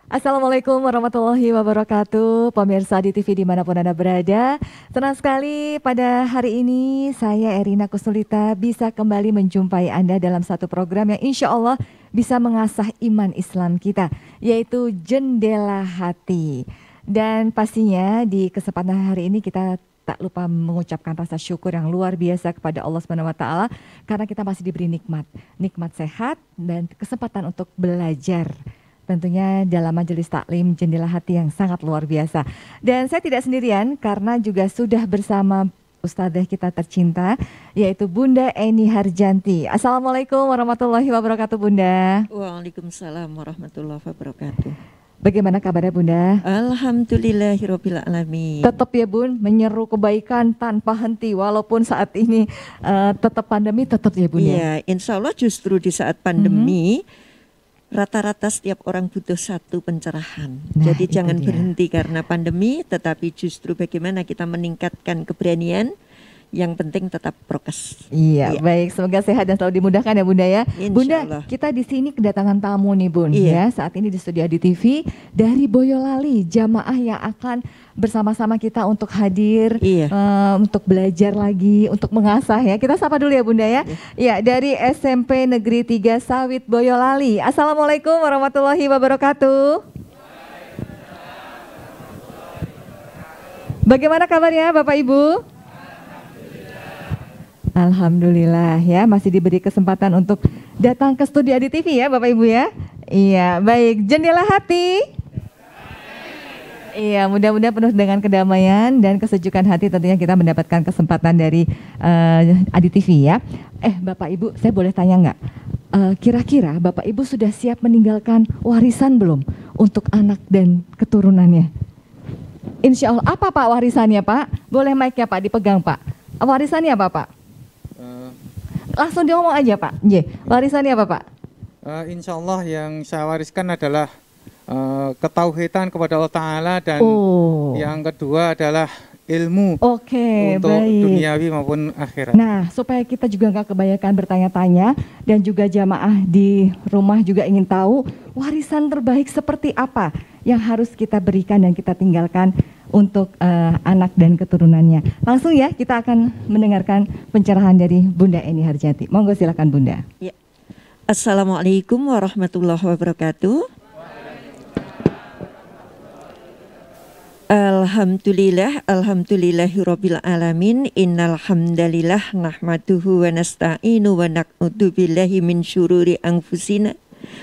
Assalamualaikum warahmatullahi wabarakatuh, pemirsa di TV dimanapun Anda berada. Senang sekali pada hari ini saya Erina Kusulita bisa kembali menjumpai Anda dalam satu program yang insya Allah bisa mengasah iman Islam kita, yaitu Jendela Hati. Dan pastinya di kesempatan hari ini kita tak lupa mengucapkan rasa syukur yang luar biasa kepada Allah Subhanahu wa taala karena kita masih diberi nikmat sehat dan kesempatan untuk belajar. Tentunya dalam majelis taklim Jendela Hati yang sangat luar biasa. Dan saya tidak sendirian karena juga sudah bersama Ustadzah kita tercinta yaitu Bunda Eni Harjanti. Assalamualaikum warahmatullahi wabarakatuh Bunda. Waalaikumsalam warahmatullahi wabarakatuh. Bagaimana kabarnya Bunda? Alhamdulillahirabbil alamin. Tetap ya Bun, menyeru kebaikan tanpa henti walaupun saat ini tetap pandemi, tetap ya Bunda. Iya, insya Allah justru di saat pandemi rata-rata setiap orang butuh satu pencerahan. Nah, jadi jangan dia. berhenti karena pandemi, tetapi justru bagaimana kita meningkatkan keberanian. Yang penting tetap prokes. Iya, baik. Semoga sehat dan selalu dimudahkan ya Bunda ya. Insya Bunda, Allah. kita di sini kedatangan tamu nih Bun. Iya. Ya, saat ini di studio Adi TV dari Boyolali, jamaah yang akan bersama-sama kita untuk hadir, Iya. untuk belajar lagi, untuk mengasah ya. Kita sapa dulu ya Bunda ya. Iya, dari SMP Negeri 3 Sawit Boyolali. Assalamualaikum warahmatullahi wabarakatuh. Bagaimana kabarnya Bapak Ibu? Alhamdulillah ya, masih diberi kesempatan untuk datang ke studio Adi TV ya Bapak Ibu ya. Iya, baik. Jendela Hati. Iya, mudah-mudahan penuh dengan kedamaian dan kesejukan hati, tentunya kita mendapatkan kesempatan dari Adi TV ya. Bapak Ibu, saya boleh tanya nggak? Kira-kira Bapak Ibu sudah siap meninggalkan warisan belum untuk anak dan keturunannya? Insya Allah. Apa Pak warisannya Pak? Boleh mic-nya Pak dipegang Pak. Warisannya apa Pak? Langsung dia ngomong aja Pak. Warisannya apa Pak? Insya Allah yang saya wariskan adalah ketauhidan kepada Allah Ta'ala dan yang kedua adalah ilmu untuk baik. duniawi maupun akhirat. Nah, supaya kita juga nggak kebanyakan bertanya-tanya dan juga jamaah di rumah juga ingin tahu warisan terbaik seperti apa yang harus kita berikan dan kita tinggalkan untuk anak dan keturunannya. Langsung ya, kita akan mendengarkan pencerahan dari Bunda Eni Harjanti. Monggo silakan Bunda. Ya. Assalamualaikum warahmatullahi wabarakatuh. Alhamdulillahirabbil alamin. Innal hamdalillah nahmaduhu wa nasta'inu wa na'udzu billahi min syururi anfusina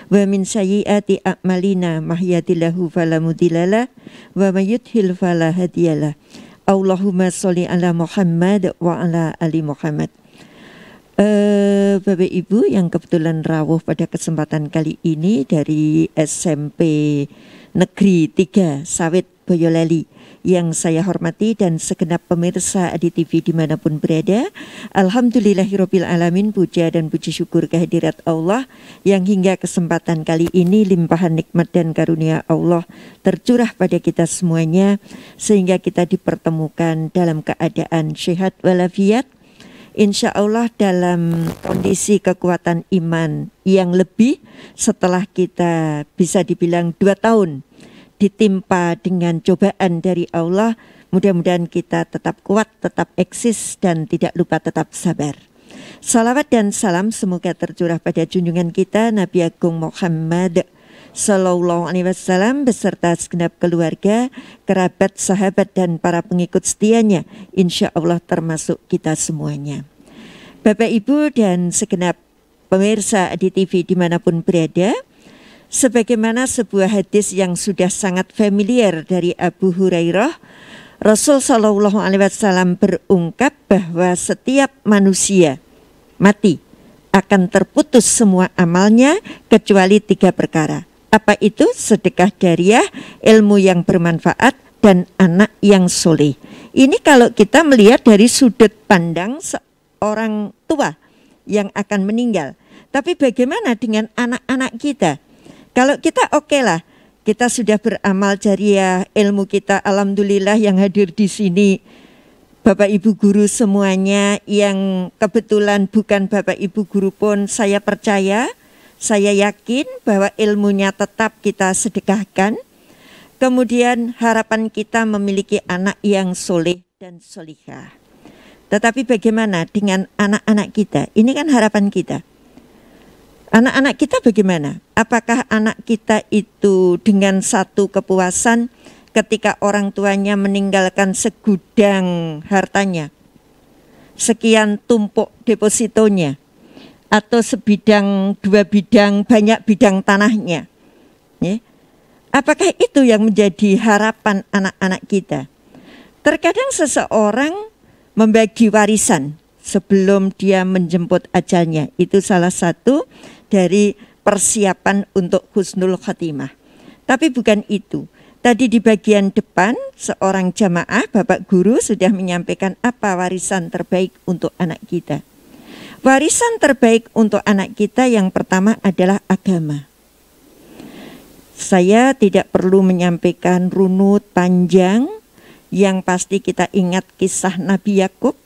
wa min sayyiati a'malina mahyadillahu fala mudhillalah wa may yudhlil fala hadiyalah. Allahumma sholli ala Muhammad wa ala ali Muhammad. Bapak Ibu yang kebetulan rawuh pada kesempatan kali ini dari SMP Negeri 3 Sawit Boyolali yang saya hormati dan segenap pemirsa Adi TV dimanapun berada. Alhamdulillahirabbil alamin, puja dan puji syukur kehadirat Allah yang hingga kesempatan kali ini limpahan nikmat dan karunia Allah tercurah pada kita semuanya sehingga kita dipertemukan dalam keadaan sehat walafiat, insya Allah dalam kondisi kekuatan iman yang lebih setelah kita bisa dibilang 2 tahun ditimpa dengan cobaan dari Allah. Mudah-mudahan kita tetap kuat, tetap eksis dan tidak lupa tetap sabar. Salawat dan salam semoga tercurah pada junjungan kita Nabi Agung Muhammad Sallallahu Alaihi Wasallam beserta segenap keluarga, kerabat, sahabat dan para pengikut setianya, insya Allah termasuk kita semuanya. Bapak Ibu dan segenap pemirsa Adi TV dimanapun berada, sebagaimana sebuah hadis yang sudah sangat familiar dari Abu Hurairah, Rasul Shallallahu Alaihi Wasallam berungkap bahwa setiap manusia mati akan terputus semua amalnya kecuali 3 perkara. Apa itu? Sedekah jariah, ilmu yang bermanfaat, dan anak yang soleh. Ini kalau kita melihat dari sudut pandang seorang tua yang akan meninggal. Tapi bagaimana dengan anak-anak kita? Kalau kita oke lah, kita sudah beramal jariah, ilmu kita alhamdulillah yang hadir di sini Bapak Ibu guru semuanya, yang kebetulan bukan Bapak Ibu guru pun saya percaya Saya yakin bahwa ilmunya tetap kita sedekahkan. Kemudian harapan kita memiliki anak yang soleh dan solihah. Tetapi bagaimana dengan anak-anak kita? Ini kan harapan kita. Anak-anak kita bagaimana? Apakah anak kita itu dengan satu kepuasan ketika orang tuanya meninggalkan segudang hartanya, sekian tumpuk depositonya, atau sebidang, dua bidang, banyak bidang tanahnya, ya? Apakah itu yang menjadi harapan anak-anak kita? Terkadang seseorang membagi warisan sebelum dia menjemput ajalnya. Itu salah satu dari persiapan untuk husnul khotimah. Tapi bukan itu. Tadi di bagian depan seorang jamaah, Bapak Guru sudah menyampaikan apa warisan terbaik untuk anak kita. Warisan terbaik untuk anak kita yang pertama adalah agama. Saya tidak perlu menyampaikan runut panjang, yang pasti kita ingat kisah Nabi Yakub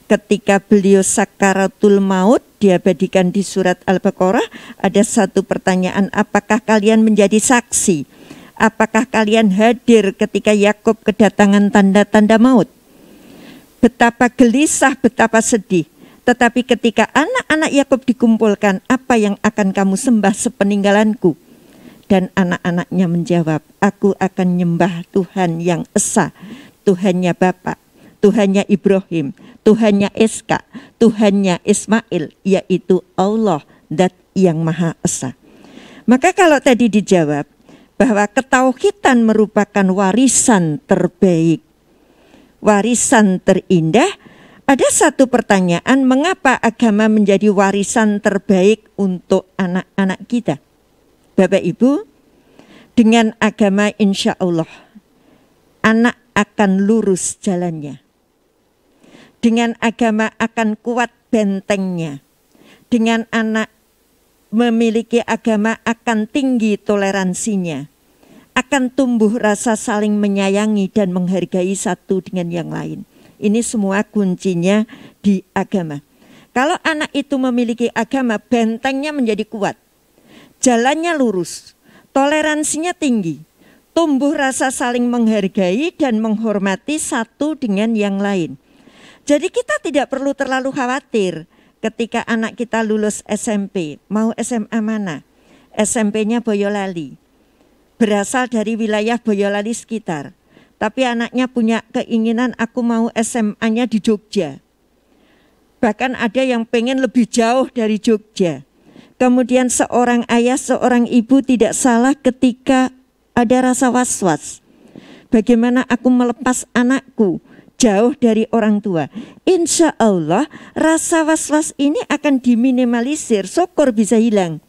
ketika beliau sakaratul maut, diabadikan di surat Al-Baqarah. Ada satu pertanyaan, apakah kalian menjadi saksi? Apakah kalian hadir ketika Yakub kedatangan tanda-tanda maut? Betapa gelisah, betapa sedih. Tetapi ketika anak-anak Yakub dikumpulkan, apa yang akan kamu sembah sepeninggalanku? Dan anak-anaknya menjawab, aku akan nyembah Tuhan yang esa, Tuhannya Bapak, Tuhannya Ibrahim, Tuhannya Iska, Tuhannya Ismail, yaitu Allah Dat yang Maha Esa. Maka kalau tadi dijawab bahwa ketauhidan merupakan warisan terbaik, warisan terindah, ada satu pertanyaan, mengapa agama menjadi warisan terbaik untuk anak-anak kita? Bapak Ibu, dengan agama insya Allah anak akan lurus jalannya. Dengan agama akan kuat bentengnya. Dengan anak memiliki agama akan tinggi toleransinya. Akan tumbuh rasa saling menyayangi dan menghargai satu dengan yang lain. Ini semua kuncinya di agama. Kalau anak itu memiliki agama, bentengnya menjadi kuat. Jalannya lurus, toleransinya tinggi, tumbuh rasa saling menghargai dan menghormati satu dengan yang lain. Jadi kita tidak perlu terlalu khawatir ketika anak kita lulus SMP, mau SMA mana? SMP-nya Boyolali, berasal dari wilayah Boyolali sekitar. Tapi anaknya punya keinginan, aku mau SMA-nya di Jogja. Bahkan ada yang pengen lebih jauh dari Jogja. Kemudian seorang ayah, seorang ibu tidak salah ketika ada rasa was-was. Bagaimana aku melepas anakku jauh dari orang tua? Insya Allah rasa was-was ini akan diminimalisir, syukur bisa hilang.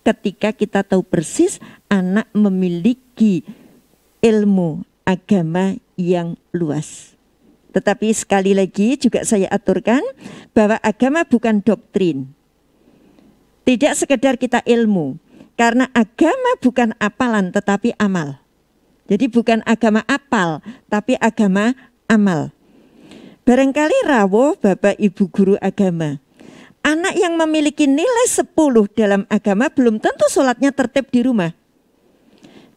Ketika kita tahu persis anak memiliki ilmu agama yang luas. Tetapi sekali lagi juga saya aturkan bahwa agama bukan doktrin. Tidak sekedar kita ilmu, karena agama bukan apalan tetapi amal. Jadi bukan agama apal, tapi agama amal. Barangkali rawuh Bapak Ibu guru agama, anak yang memiliki nilai 10 dalam agama belum tentu sholatnya tertib di rumah.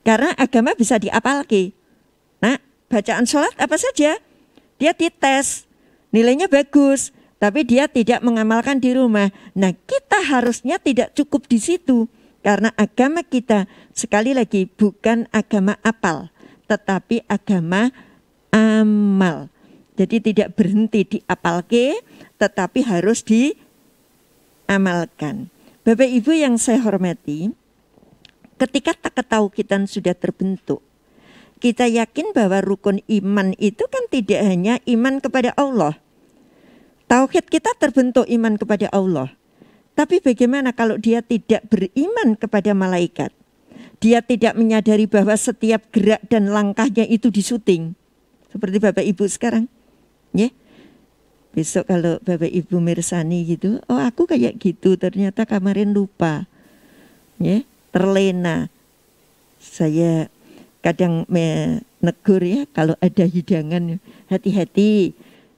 Karena agama bisa diapalke. Nah, bacaan sholat apa saja, dia dites, nilainya bagus. Tapi dia tidak mengamalkan di rumah. Nah, kita harusnya tidak cukup di situ. Karena agama kita sekali lagi bukan agama apal, tetapi agama amal. Jadi tidak berhenti di apalke, tetapi harus diamalkan. Bapak Ibu yang saya hormati, ketika ketauhidan sudah terbentuk, kita yakin bahwa rukun iman itu kan tidak hanya iman kepada Allah. Tauhid kita terbentuk iman kepada Allah. Tapi bagaimana kalau dia tidak beriman kepada malaikat? Dia tidak menyadari bahwa setiap gerak dan langkahnya itu disuting. Seperti Bapak Ibu sekarang. Ya. Besok kalau Bapak Ibu mirsani gitu, oh aku kayak gitu, ternyata kemarin lupa. Ya, terlena. Saya kadang menegur ya kalau ada hidangan, hati-hati.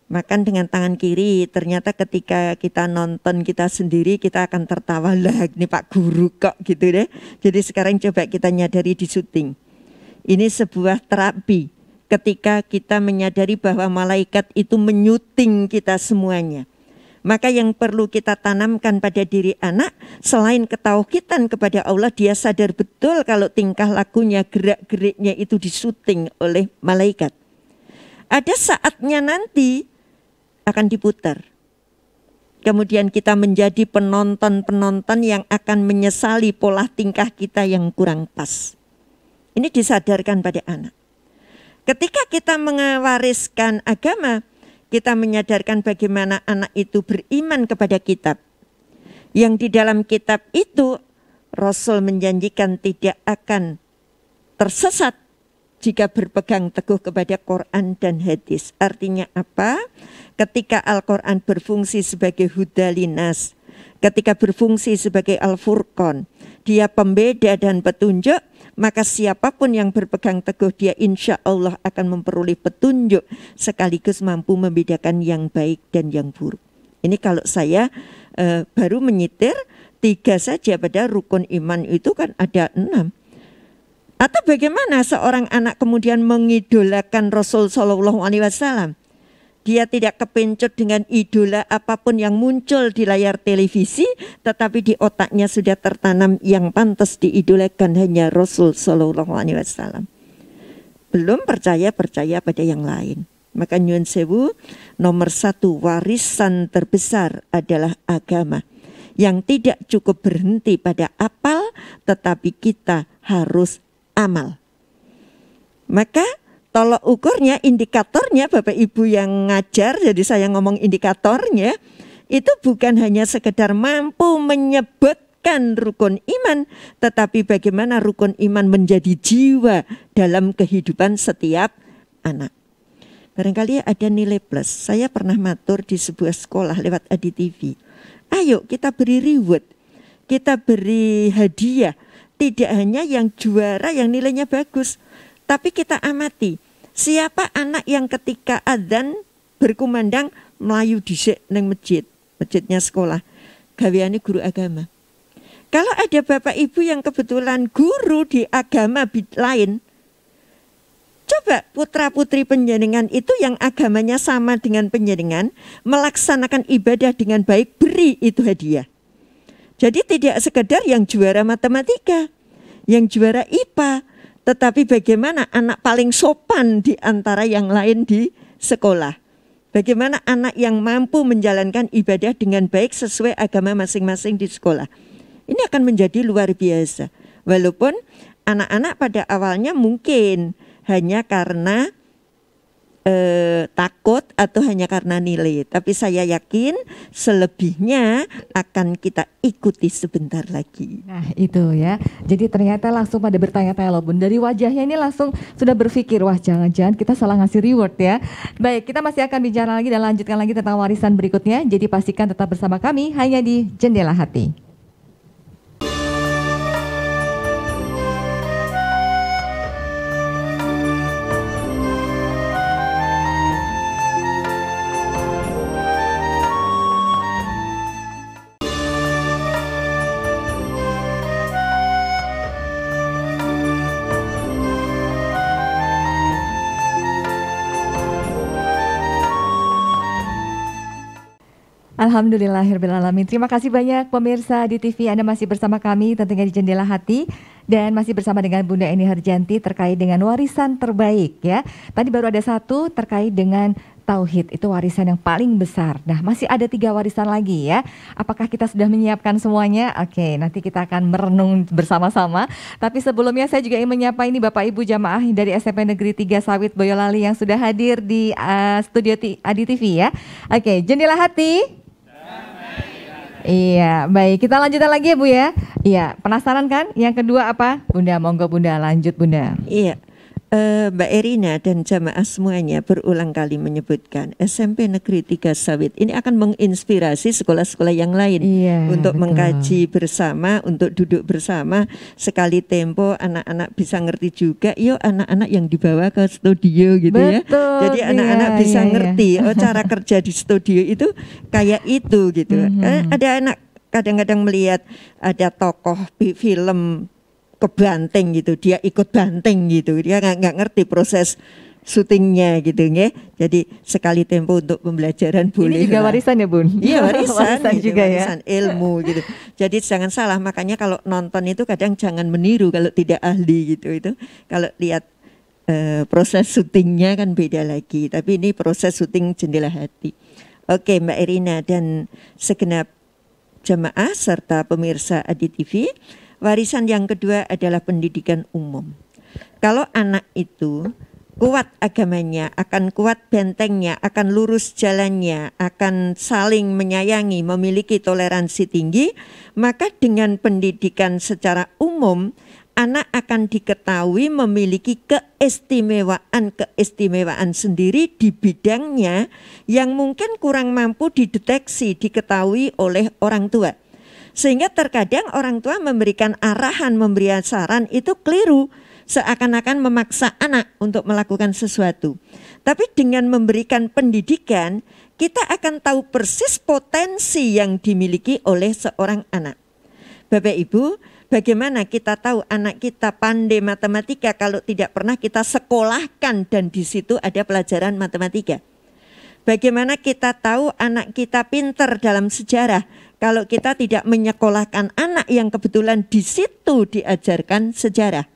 Makan dengan tangan kiri, ternyata ketika kita nonton kita sendiri kita akan tertawa, lah ini Pak Guru kok gitu deh. Jadi sekarang coba kita nyadari di syuting. Ini sebuah terapi ketika kita menyadari bahwa malaikat itu menyuting kita semuanya. Maka yang perlu kita tanamkan pada diri anak, selain ketauhidan kepada Allah, dia sadar betul kalau tingkah lakunya, gerak-geriknya itu disuting oleh malaikat. Ada saatnya nanti akan diputar. Kemudian kita menjadi penonton-penonton yang akan menyesali pola tingkah kita yang kurang pas. Ini disadarkan pada anak. Ketika kita mewariskan agama, kita menyadarkan bagaimana anak itu beriman kepada kitab. Yang di dalam kitab itu Rasul menjanjikan tidak akan tersesat jika berpegang teguh kepada Quran dan hadis. Artinya apa? Ketika Al-Quran berfungsi sebagai huda linas, ketika berfungsi sebagai Al-Furqan, dia pembeda dan petunjuk, maka siapapun yang berpegang teguh dia insya Allah akan memperoleh petunjuk sekaligus mampu membedakan yang baik dan yang buruk. Ini kalau saya baru menyitir 3 saja, pada rukun iman itu kan ada 6. Atau bagaimana seorang anak kemudian mengidolakan Rasul Shallallahu Alaihi Wasallam? Dia tidak kepencut dengan idola apapun yang muncul di layar televisi, tetapi di otaknya sudah tertanam yang pantas diidolakan hanya Rasul Shallallahu Alaihi Wasallam. Belum percaya pada yang lain. Maka nyuwun sewu, nomor 1 warisan terbesar adalah agama. Yang tidak cukup berhenti pada apal, tetapi kita harus amal. Maka tolok ukurnya, indikatornya, Bapak Ibu yang ngajar, jadi saya ngomong indikatornya, itu bukan hanya sekedar mampu menyebutkan rukun iman, tetapi bagaimana rukun iman menjadi jiwa dalam kehidupan setiap anak. Barangkali ada nilai plus. Saya pernah matur di sebuah sekolah lewat AdiTV. Ayo kita beri reward, kita beri hadiah. Tidak hanya yang juara yang nilainya bagus, tapi kita amati siapa anak yang ketika adzan berkumandang melayu dhisik ning masjidnya sekolah, gaweane guru agama. Kalau ada Bapak Ibu yang kebetulan guru di agama lain, coba putra-putri panjenengan itu yang agamanya sama dengan panjenengan melaksanakan ibadah dengan baik, beri itu hadiah. Jadi tidak sekedar yang juara matematika, yang juara IPA, tetapi bagaimana anak paling sopan di antara yang lain di sekolah. Bagaimana anak yang mampu menjalankan ibadah dengan baik sesuai agama masing-masing di sekolah. Ini akan menjadi luar biasa. Walaupun anak-anak pada awalnya mungkin hanya karena takut atau hanya karena nilai, tapi saya yakin selebihnya akan kita ikuti sebentar lagi. Nah itu ya, jadi ternyata langsung pada bertanya-tanya loh Bun, dari wajahnya ini langsung sudah berpikir, wah jangan-jangan kita salah ngasih reward ya. Baik, kita masih akan bicara lagi dan lanjutkan lagi tentang warisan berikutnya, jadi pastikan tetap bersama kami hanya di Jendela Hati. Alhamdulillahirrahmanirrahim. Terima kasih banyak pemirsa di TV, Anda masih bersama kami tentunya di Jendela Hati dan masih bersama dengan Bunda Eni Harjanti terkait dengan warisan terbaik ya. Tadi baru ada 1 terkait dengan tauhid, itu warisan yang paling besar. Nah masih ada 3 warisan lagi ya. Apakah kita sudah menyiapkan semuanya? Oke, nanti kita akan merenung bersama-sama. Tapi sebelumnya saya juga ingin menyapa ini Bapak Ibu jamaah dari SMP Negeri 3 Sawit Boyolali yang sudah hadir di studio AdiTV ya. Oke, Jendela Hati. Iya, baik. Kita lanjutkan lagi ya Bu ya. Iya, penasaran kan? Yang kedua apa? Bunda, monggo Bunda, lanjut Bunda. Iya, Mbak Erina dan jamaah semuanya berulang kali menyebutkan SMP Negeri 3 Sawit ini akan menginspirasi sekolah-sekolah yang lain untuk betul. Mengkaji bersama, untuk duduk bersama. Sekali tempo anak-anak bisa ngerti juga, yuk anak-anak yang dibawa ke studio gitu betul, ya. Jadi anak-anak bisa ngerti oh cara kerja di studio itu kayak itu gitu. Ada anak kadang-kadang melihat ada tokoh film kebanting gitu, dia ikut banting gitu, dia nggak ngerti proses syutingnya gitu ya. Jadi sekali tempo untuk pembelajaran boleh. Ini juga warisan ya Bun? Iya warisan gitu, juga warisan ya. ilmu gitu. Jadi jangan salah, makanya kalau nonton itu kadang jangan meniru kalau tidak ahli gitu itu. Kalau lihat proses syutingnya kan beda lagi, tapi ini proses syuting Jendela Hati. Oke Mbak Erina dan segenap jamaah serta pemirsa Adi TV. Warisan yang kedua adalah pendidikan umum. Kalau anak itu kuat agamanya, akan kuat bentengnya, akan lurus jalannya, akan saling menyayangi, memiliki toleransi tinggi, maka dengan pendidikan secara umum, anak akan diketahui memiliki keistimewaan sendiri di bidangnya yang mungkin kurang mampu dideteksi, diketahui oleh orang tua. Sehingga terkadang orang tua memberikan arahan, memberikan saran itu keliru, seakan-akan memaksa anak untuk melakukan sesuatu. Tapi dengan memberikan pendidikan, kita akan tahu persis potensi yang dimiliki oleh seorang anak. Bapak Ibu, bagaimana kita tahu anak kita pandai matematika kalau tidak pernah kita sekolahkan dan di situ ada pelajaran matematika? Bagaimana kita tahu anak kita pintar dalam sejarah kalau kita tidak menyekolahkan anak yang kebetulan di situ diajarkan sejarah?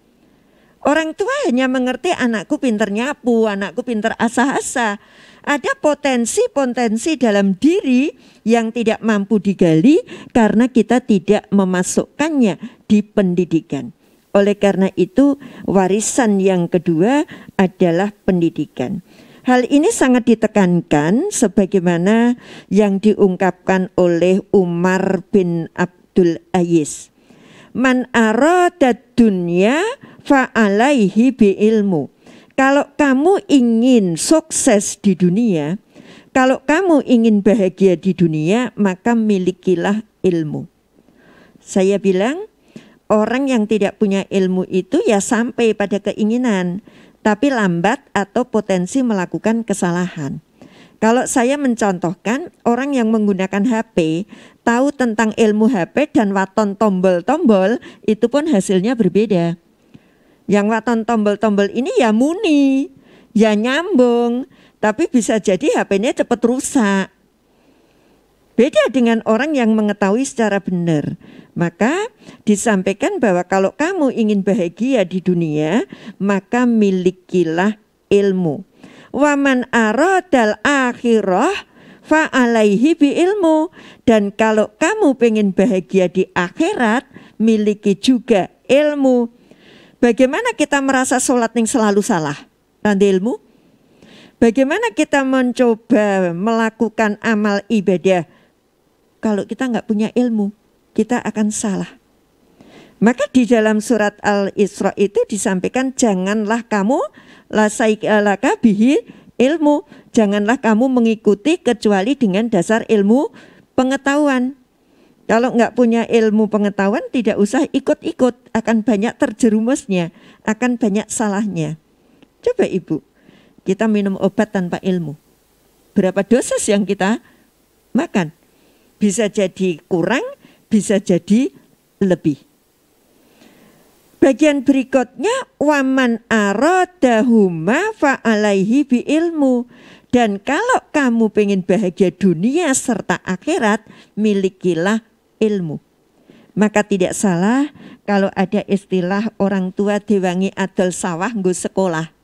Orang tua hanya mengerti anakku pintar nyapu, anakku pintar asah-asah. Ada potensi-potensi dalam diri yang tidak mampu digali karena kita tidak memasukkannya di pendidikan. Oleh karena itu, warisan yang kedua adalah pendidikan. Hal ini sangat ditekankan sebagaimana yang diungkapkan oleh Umar bin Abdul Aziz. Man arada dunya fa'alaihi bi'ilmu. Kalau kamu ingin sukses di dunia, kalau kamu ingin bahagia di dunia, maka milikilah ilmu. Saya bilang, orang yang tidak punya ilmu itu ya sampai pada keinginan, tapi lambat atau potensi melakukan kesalahan. Kalau saya mencontohkan, orang yang menggunakan HP, tahu tentang ilmu HP dan waton tombol-tombol, itu pun hasilnya berbeda. Yang waton tombol-tombol ini ya muni, ya nyambung, tapi bisa jadi HP-nya cepat rusak. Beda dengan orang yang mengetahui secara benar. Maka disampaikan bahwa kalau kamu ingin bahagia di dunia, maka milikilah ilmu. Waman aradal akhirah fa'alaihi bi ilmu. Dan kalau kamu pengen bahagia di akhirat, miliki juga ilmu. Bagaimana kita merasa sholat yang selalu salah? Tanpa ilmu. Bagaimana kita mencoba melakukan amal ibadah kalau kita nggak punya ilmu? Kita akan salah. Maka di dalam surat Al-Isra itu disampaikan janganlah kamu lasaika bihi ilmu, janganlah kamu mengikuti kecuali dengan dasar ilmu pengetahuan. Kalau nggak punya ilmu pengetahuan tidak usah ikut-ikut, akan banyak terjerumusnya, akan banyak salahnya. Coba Ibu, kita minum obat tanpa ilmu. Berapa dosis yang kita makan? Bisa jadi kurang, bisa jadi lebih. Bagian berikutnya waman aradahuma fa'alaihi bi ilmu. Dan kalau kamu pengen bahagia dunia serta akhirat, milikilah ilmu. Maka tidak salah kalau ada istilah orang tua diwangi adol sawah nggo sekolah.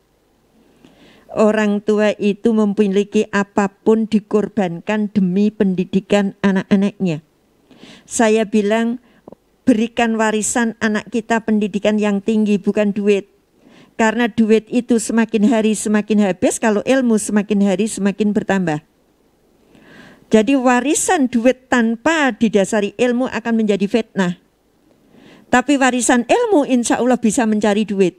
Orang tua itu memiliki apapun dikorbankan demi pendidikan anak-anaknya. Saya bilang berikan warisan anak kita pendidikan yang tinggi, bukan duit. Karena duit itu semakin hari semakin habis, kalau ilmu semakin hari semakin bertambah. Jadi warisan duit tanpa didasari ilmu akan menjadi fitnah. Tapi warisan ilmu insya Allah bisa mencari duit.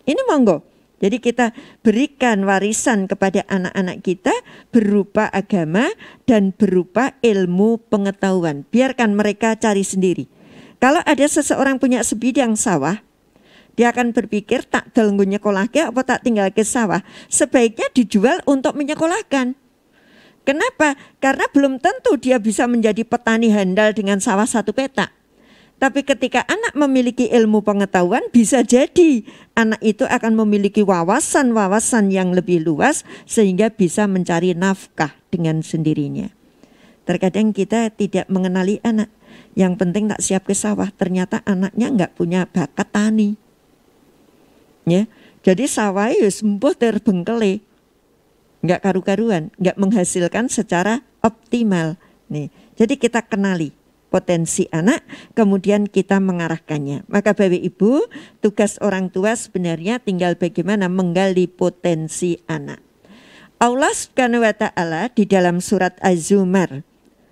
Ini monggo. Jadi kita berikan warisan kepada anak-anak kita berupa agama dan berupa ilmu pengetahuan. Biarkan mereka cari sendiri. Kalau ada seseorang punya sebidang sawah, dia akan berpikir tak delenggu nyekolahke apa tak tinggal ke sawah. Sebaiknya dijual untuk menyekolahkan. Kenapa? Karena belum tentu dia bisa menjadi petani handal dengan sawah 1 petak. Tapi ketika anak memiliki ilmu pengetahuan, bisa jadi anak itu akan memiliki wawasan-wawasan yang lebih luas sehingga bisa mencari nafkah dengan sendirinya. Terkadang kita tidak mengenali anak. Yang penting tak siap ke sawah, ternyata anaknya nggak punya bakat tani. Ya, jadi sawah itu sembuh terbengkelai, nggak karu-karuan, nggak menghasilkan secara optimal. Nih, jadi kita kenali potensi anak, kemudian kita mengarahkannya. Maka Bapak Ibu, tugas orang tua sebenarnya tinggal bagaimana menggali potensi anak. Allah Subhanahu wa Ta'ala di dalam surat Az-Zumar,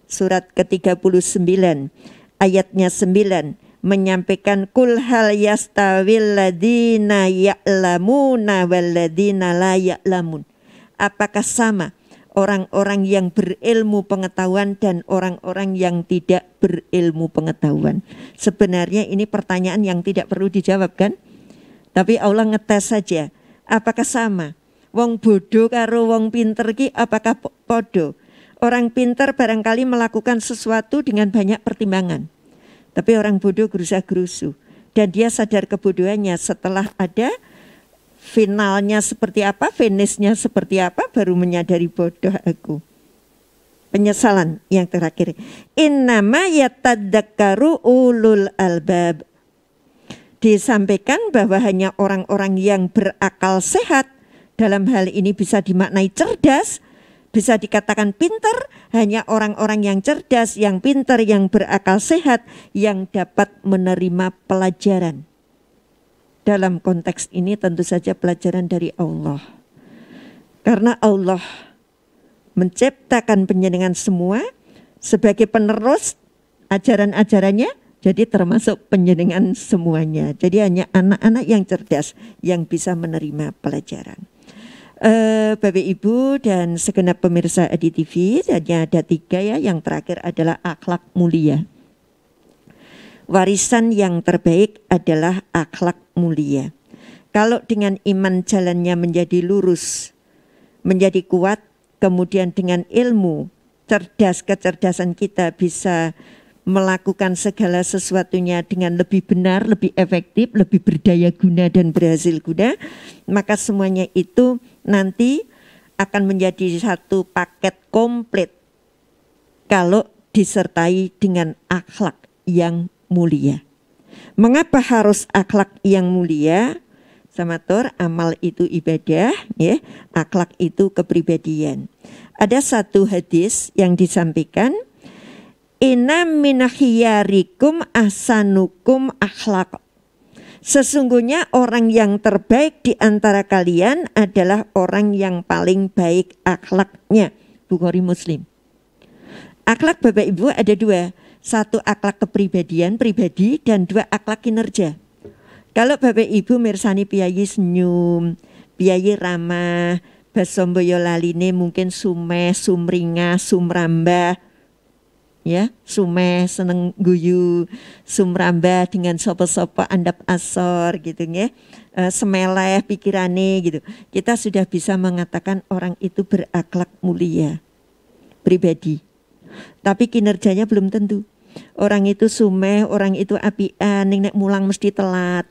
surat ke-39, ayatnya 9, menyampaikan kul hal yastawil ladina ya'lamuna wal ladina la ya'lamun. Apakah sama orang-orang yang berilmu pengetahuan dan orang-orang yang tidak berilmu pengetahuan? Sebenarnya ini pertanyaan yang tidak perlu dijawab kan? Tapi Allah ngetes saja. Apakah sama? Wong bodoh karo wong pinter ki apakah podo? Orang pinter barangkali melakukan sesuatu dengan banyak pertimbangan. Tapi orang bodoh gerusa-gerusu. Dan dia sadar kebodohannya setelah ada finalnya seperti apa, finishnya seperti apa, baru menyadari bodoh aku. Penyesalan yang terakhir. Innama yatadzakkaru ulul albab. Disampaikan bahwa hanya orang-orang yang berakal sehat, dalam hal ini bisa dimaknai cerdas, bisa dikatakan pintar, hanya orang-orang yang cerdas, yang pintar, yang berakal sehat, yang dapat menerima pelajaran. Dalam konteks ini tentu saja pelajaran dari Allah. Karena Allah menciptakan penjenengan semua sebagai penerus ajaran-ajarannya, jadi termasuk penjenengan semuanya. Jadi hanya anak-anak yang cerdas yang bisa menerima pelajaran. Bapak Ibu dan segenap pemirsa Adi TV, hanya ada 3 ya. Yang terakhir adalah akhlak mulia. Warisan yang terbaik adalah akhlak mulia. Kalau dengan iman jalannya menjadi lurus, menjadi kuat, kemudian dengan ilmu, cerdas, kecerdasan kita bisa melakukan segala sesuatunya dengan lebih benar, lebih efektif, lebih berdaya guna dan berhasil guna, maka semuanya itu nanti akan menjadi satu paket komplit kalau disertai dengan akhlak yang mulia. Mengapa harus akhlak yang mulia? Samatur, amal itu ibadah, ya, akhlak itu kepribadian. Ada satu hadis yang disampaikan, inna min khiyarikum ahsanukum akhlaq. Sesungguhnya orang yang terbaik di antara kalian adalah orang yang paling baik akhlaknya. Bukhari Muslim. Akhlak Bapak Ibu ada 2. 1 akhlak kepribadian, pribadi, dan 2 akhlak kinerja. Kalau Bapak Ibu mirsani piyayi senyum, piyayi ramah, basomboyo laline mungkin sumeh, sumringah, sumrambah, ya, sumeh, seneng guyu, sumrambah dengan sopo-sopo andap asor gitu ya, semeleh pikirane gitu. Kita sudah bisa mengatakan orang itu berakhlak mulia, pribadi. Tapi kinerjanya belum tentu. Orang itu sumeh, orang itu apian, nek mulang mesti telat.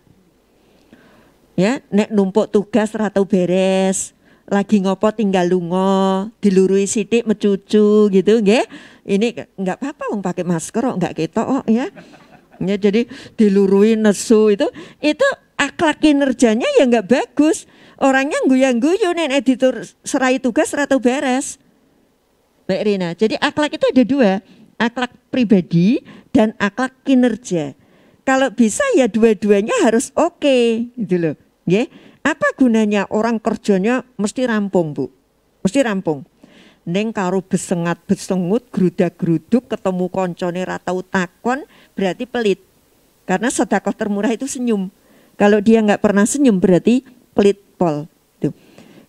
Ya, nek numpuk tugas ora tau beres. Lagi ngopo tinggal lungo, dilurui sithik mecucu gitu nggih. Ini enggak apa-apa wong pakai masker kok enggak ketok kok ya. Ya jadi dilurui nesu itu akhlak kinerjanya ya enggak bagus. Orangnya guyu-guyu nek editor serai tugas ora tau beres. Mbak Rina, jadi akhlak itu ada 2, akhlak pribadi dan akhlak kinerja. Kalau bisa ya dua-duanya harus oke, gitu loh. Nggih. Apa gunanya orang kerjanya mesti rampung, Bu? Mesti rampung. Neng karo besengat-besengut, grudak-gruduk, ketemu koncone ra tau takon, berarti pelit. Karena sedekah termurah itu senyum. Kalau dia nggak pernah senyum berarti pelit pol. Tuh.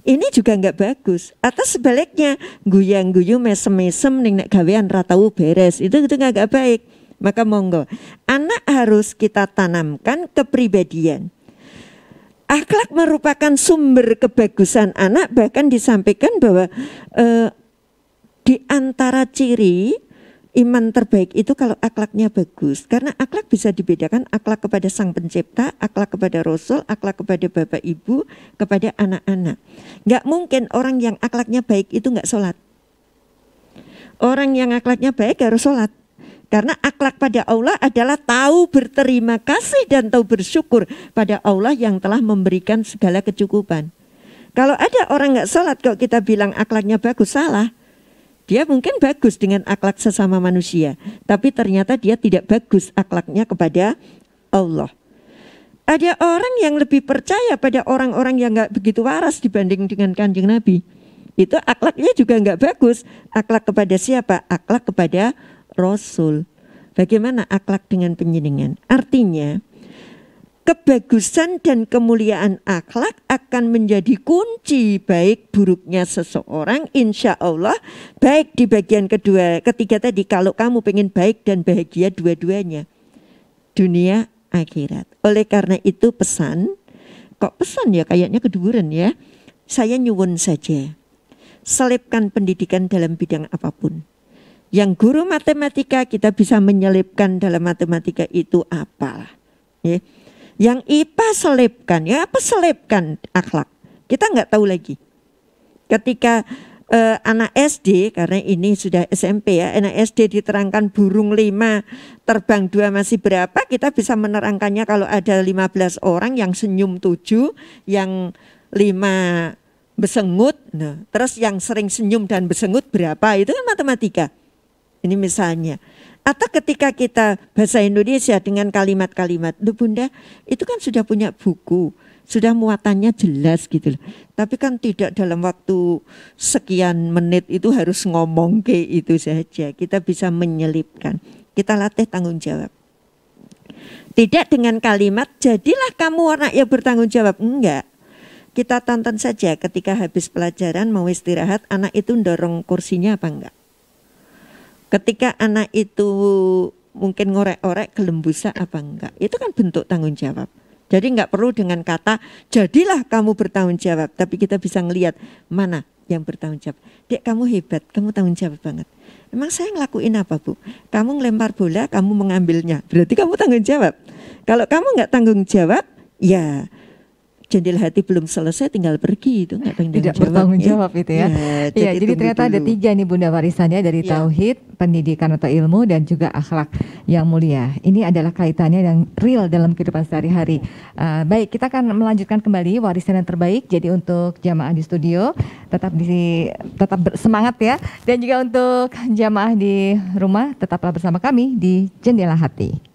Ini juga nggak bagus. Atau sebaliknya guyang-guyu mesem-mesem ning nek gawean ra tau beres. Itu nggak baik. Maka monggo, anak harus kita tanamkan kepribadian. Akhlak merupakan sumber kebagusan anak, bahkan disampaikan bahwa di antara ciri iman terbaik itu kalau akhlaknya bagus. Karena akhlak bisa dibedakan, akhlak kepada Sang Pencipta, akhlak kepada Rasul, akhlak kepada Bapak Ibu, kepada anak-anak. Nggak mungkin orang yang akhlaknya baik itu nggak sholat. Orang yang akhlaknya baik harus sholat. Karena akhlak pada Allah adalah tahu berterima kasih dan tahu bersyukur pada Allah yang telah memberikan segala kecukupan. Kalau ada orang nggak sholat, kalau kita bilang akhlaknya bagus, salah. Dia mungkin bagus dengan akhlak sesama manusia, tapi ternyata dia tidak bagus akhlaknya kepada Allah. Ada orang yang lebih percaya pada orang-orang yang nggak begitu waras dibanding dengan Kanjeng Nabi. Itu akhlaknya juga nggak bagus. Akhlak kepada siapa? Akhlak kepada Rasul. Bagaimana akhlak dengan penjenengan? Artinya kebagusan dan kemuliaan akhlak akan menjadi kunci baik buruknya seseorang, insya Allah. Baik di bagian ketiga tadi, kalau kamu pengen baik dan bahagia dua-duanya, dunia akhirat. Oleh karena itu pesan, kok pesan ya kayaknya keduren ya, saya nyuwun saja, selipkan pendidikan dalam bidang apapun. Yang guru matematika kita bisa menyelipkan dalam matematika itu apalah ya. Yang IPA selipkan, ya apa selipkan akhlak. Kita nggak tahu lagi. Ketika anak SD, karena ini sudah SMP ya, anak SD diterangkan burung 5, terbang 2 masih berapa, kita bisa menerangkannya kalau ada 15 orang yang senyum 7, yang 5 besengut, nah, terus yang sering senyum dan besengut berapa, itu kan matematika. Ini misalnya. Atau ketika kita bahasa Indonesia dengan kalimat-kalimat, loh Bunda, itu kan sudah punya buku, sudah muatannya jelas gitu loh. Tapi kan tidak dalam waktu sekian menit itu harus ngomong kayak itu saja. Kita bisa menyelipkan. Kita latih tanggung jawab. Tidak dengan kalimat, jadilah kamu anak yang bertanggung jawab. Enggak. Kita tonton saja ketika habis pelajaran mau istirahat, anak itu dorong kursinya apa enggak. Ketika anak itu mungkin ngorek-orek gelembusa apa enggak, itu kan bentuk tanggung jawab. Jadi enggak perlu dengan kata jadilah kamu bertanggung jawab, tapi kita bisa ngelihat mana yang bertanggung jawab. Dek, kamu hebat, kamu tanggung jawab banget. Emang saya ngelakuin apa Bu? Kamu ngelempar bola, kamu mengambilnya, berarti kamu tanggung jawab. Kalau kamu enggak tanggung jawab, ya jendela hati belum selesai tinggal pergi, itu tidak bertanggung jawab itu ya. Ya, jadi ternyata ada 3 nih Bunda warisannya dari tauhid, pendidikan atau ilmu, dan juga akhlak yang mulia. Ini adalah kaitannya yang real dalam kehidupan sehari-hari. Baik, kita akan melanjutkan kembali warisan yang terbaik. Jadi untuk jamaah di studio tetap semangat ya, dan juga untuk jamaah di rumah tetaplah bersama kami di Jendela Hati.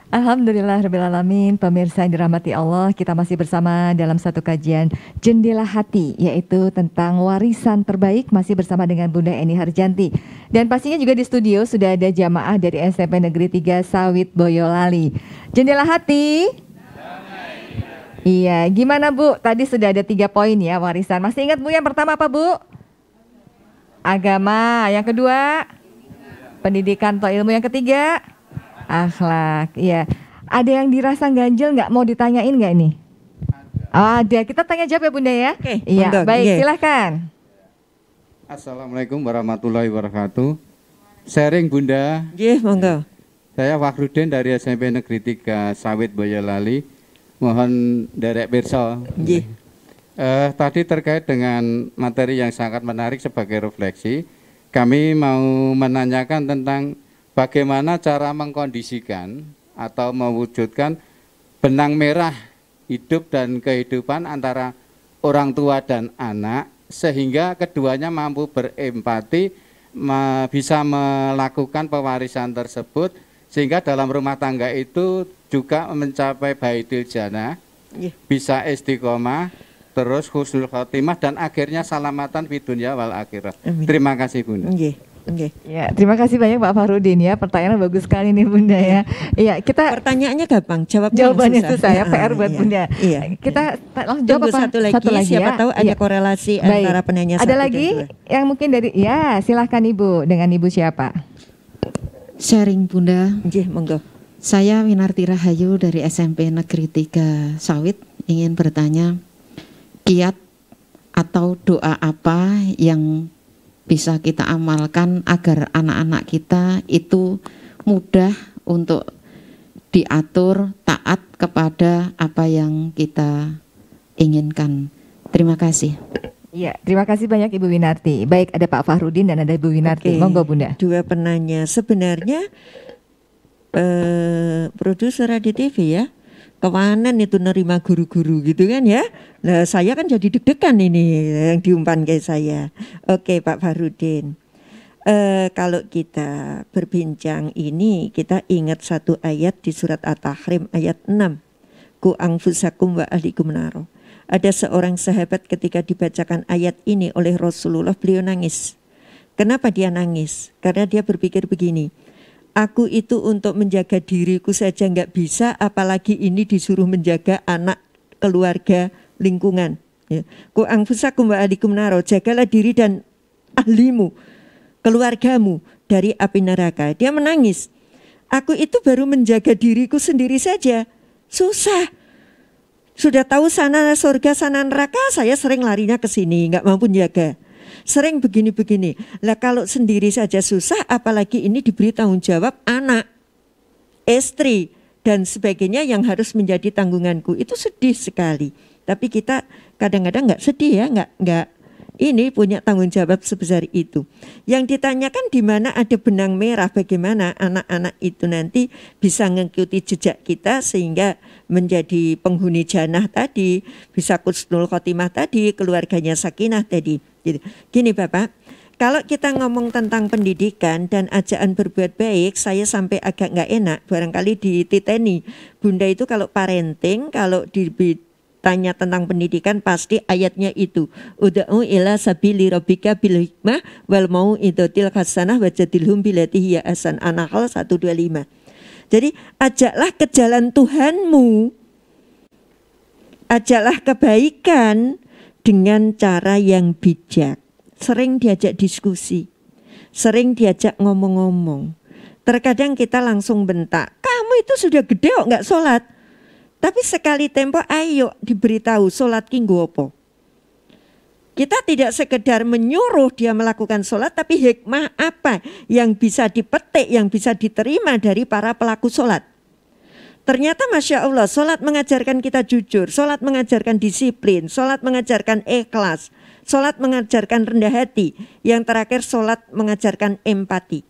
Alhamdulillahirrabbilalamin, pemirsa yang dirahmati Allah, kita masih bersama dalam satu kajian Jendela Hati, yaitu tentang warisan terbaik, masih bersama dengan Bunda Eni Harjanti. Dan pastinya juga di studio sudah ada jamaah dari SMP Negeri 3 Sawit Boyolali. Jendela Hati. Iya, gimana Bu? Tadi sudah ada 3 poin ya warisan. Masih ingat Bu yang pertama apa Bu? Agama. Yang kedua? Pendidikan atau ilmu. Yang ketiga? Akhlak, ya. Ada yang dirasa ganjil nggak, mau ditanyain nggak ini? Ada, kita tanya jawab ya Bunda ya. Oke, iya, baik, silahkan. Assalamualaikum warahmatullahi wabarakatuh. Sharing Bunda. Iya, monggo. Saya Fakhrudin dari SMP Negeri 3 Sawit Boyolali. Mohon derek pirsa. Iya. Tadi terkait dengan materi yang sangat menarik sebagai refleksi, kami mau menanyakan tentang bagaimana cara mengkondisikan atau mewujudkan benang merah hidup dan kehidupan antara orang tua dan anak sehingga keduanya mampu berempati, bisa melakukan pewarisan tersebut, sehingga dalam rumah tangga itu juga mencapai baitil jannah, bisa istiqomah, terus husnul khotimah, dan akhirnya salamatan di dunia wal akhirat. Terima kasih Bunda. Ya, terima kasih banyak Pak Farudin ya. Pertanyaannya bagus sekali nih Bunda ya. Iya, kita pertanyaannya gampang, jawabannya susah ya, PR buat Bunda. Kita langsung jawab apa? Satu lagi siapa tahu ada korelasi antara penanya ada satu lagi dan dua. yang mungkin dari silahkan Ibu, dengan Ibu siapa? Sharing Bunda. Monggo. Saya Winarti Rahayu dari SMP Negeri 3 Sawit, ingin bertanya, kiat atau doa apa yang bisa kita amalkan agar anak-anak kita itu mudah untuk diatur, taat kepada apa yang kita inginkan. Terima kasih. Iya, terima kasih banyak Ibu Winarti. Baik, ada Pak Fahrudin dan ada Ibu Winarti. Monggo Bunda. Dua penanya, sebenarnya produser di TV ya, kewanan itu nerima guru-guru gitu kan ya. Nah saya kan jadi deg-degan ini yang diumpan ke saya. Oke Pak Farudin, kalau kita berbincang ini kita ingat satu ayat di surat At-Tahrim ayat 6. Ku anfusakum wa ahlikum naro. Ada seorang sahabat ketika dibacakan ayat ini oleh Rasulullah, beliau nangis. Kenapa dia nangis? Karena dia berpikir begini, aku itu untuk menjaga diriku saja nggak bisa, apalagi ini disuruh menjaga anak, keluarga, lingkungan. Ku anfusakum wa ahlikum naro, jagalah diri dan ahlimu, keluargamu dari api neraka. Dia menangis. Aku itu baru menjaga diriku sendiri saja, susah. Sudah tahu sana surga, sana neraka, saya sering larinya ke sini, nggak mampu jaga. Sering begini-begini. Lah kalau sendiri saja susah, apalagi ini diberi tanggung jawab anak, istri dan sebagainya yang harus menjadi tanggunganku. Itu sedih sekali. Tapi kita kadang-kadang nggak sedih ya, nggak ini punya tanggung jawab sebesar itu. Yang ditanyakan di mana ada benang merah, bagaimana anak-anak itu nanti bisa mengikuti jejak kita sehingga menjadi penghuni jannah tadi, bisa husnul khotimah tadi, keluarganya sakinah tadi. Gini Bapak, kalau kita ngomong tentang pendidikan dan ajaan berbuat baik, saya sampai agak nggak enak, barangkali dititeni. Bunda itu kalau parenting, kalau ditanya tentang pendidikan pasti ayatnya itu. Ud'u ila sabili rabbika bil hikmah wal mau'izatil hasanah wajadilhum billati hiya ahsan. An-Nahl 125. Jadi ajaklah ke jalan Tuhanmu, ajaklah kebaikan dengan cara yang bijak. Sering diajak diskusi, sering diajak ngomong-ngomong. Terkadang kita langsung bentak, kamu itu sudah gede kok nggak sholat. Tapi sekali tempo ayo diberitahu sholat ki nggo apa. Kita tidak sekedar menyuruh dia melakukan sholat, tapi hikmah apa yang bisa dipetik, yang bisa diterima dari para pelaku sholat. Ternyata Masya Allah, sholat mengajarkan kita jujur, sholat mengajarkan disiplin, sholat mengajarkan ikhlas, sholat mengajarkan rendah hati. Yang terakhir sholat mengajarkan empati.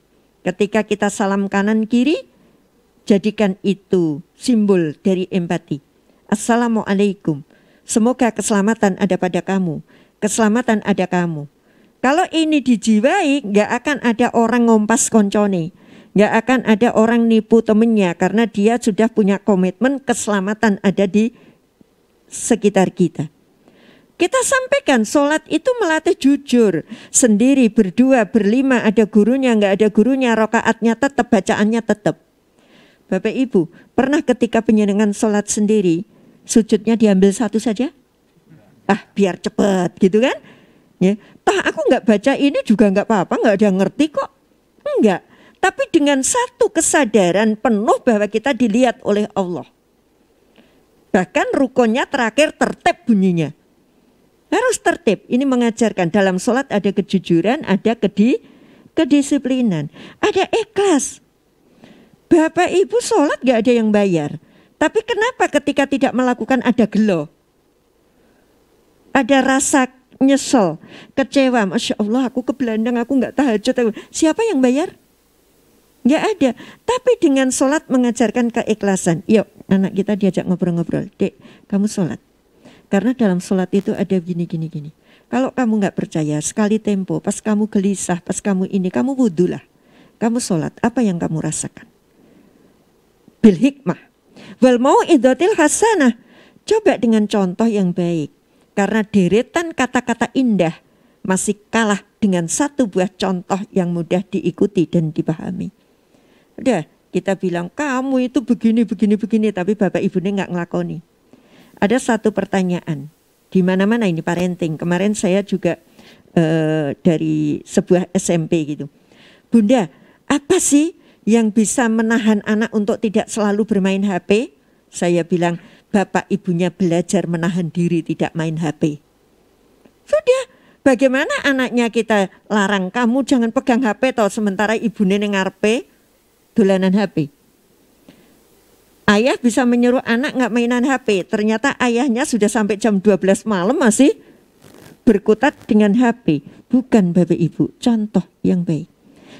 Ketika kita salam kanan kiri, jadikan itu simbol dari empati. Assalamualaikum, semoga keselamatan ada pada kamu, keselamatan ada kamu. Kalau ini dijiwai, gak akan ada orang ngompas koncone. Gak akan ada orang nipu temennya karena dia sudah punya komitmen keselamatan ada di sekitar kita. Kita sampaikan sholat itu melatih jujur. Sendiri, berdua, berlima, ada gurunya, gak ada gurunya, rokaatnya tetap, bacaannya tetap. Bapak Ibu, pernah ketika penyenangan sholat sendiri, sujudnya diambil satu saja? Biar cepat gitu kan? Ya, aku gak baca ini juga gak apa-apa, gak ada yang ngerti kok. Enggak. Tapi dengan satu kesadaran penuh bahwa kita dilihat oleh Allah. Bahkan rukunnya terakhir tertib bunyinya. Harus tertib. Ini mengajarkan dalam sholat ada kejujuran, ada kedisiplinan. Ada ikhlas. Bapak Ibu sholat gak ada yang bayar. Tapi kenapa ketika tidak melakukan ada gelo? Ada rasa nyesel, kecewa. Masya Allah aku ke Belandang, aku gak tahajud. Siapa yang bayar? Nggak ada. Tapi dengan sholat mengajarkan keikhlasan. Yuk anak kita diajak ngobrol-ngobrol. Dek, kamu sholat. Karena dalam sholat itu ada gini. Kalau kamu nggak percaya, sekali tempo, pas kamu gelisah, pas kamu ini, kamu wudhulah, kamu sholat, apa yang kamu rasakan? Bil hikmah, wal mau'izatil hasanah. Coba dengan contoh yang baik, karena deretan kata-kata indah masih kalah dengan satu buah contoh yang mudah diikuti dan dipahami. Udah, kita bilang kamu itu begini, tapi bapak ibunya nggak ngelakoni. Ada satu pertanyaan. Di mana-mana ini parenting. Kemarin saya juga dari sebuah SMP gitu. Bunda, apa sih yang bisa menahan anak untuk tidak selalu bermain HP? Saya bilang, bapak ibunya belajar menahan diri tidak main HP. Sudah, bagaimana anaknya kita larang kamu jangan pegang HP toh sementara ibunya ngarepe dolanan HP. Ayah bisa menyuruh anak nggak mainan HP. Ternyata ayahnya sudah sampai jam 12 malam masih berkutat dengan HP. Bukan bapak ibu, contoh yang baik.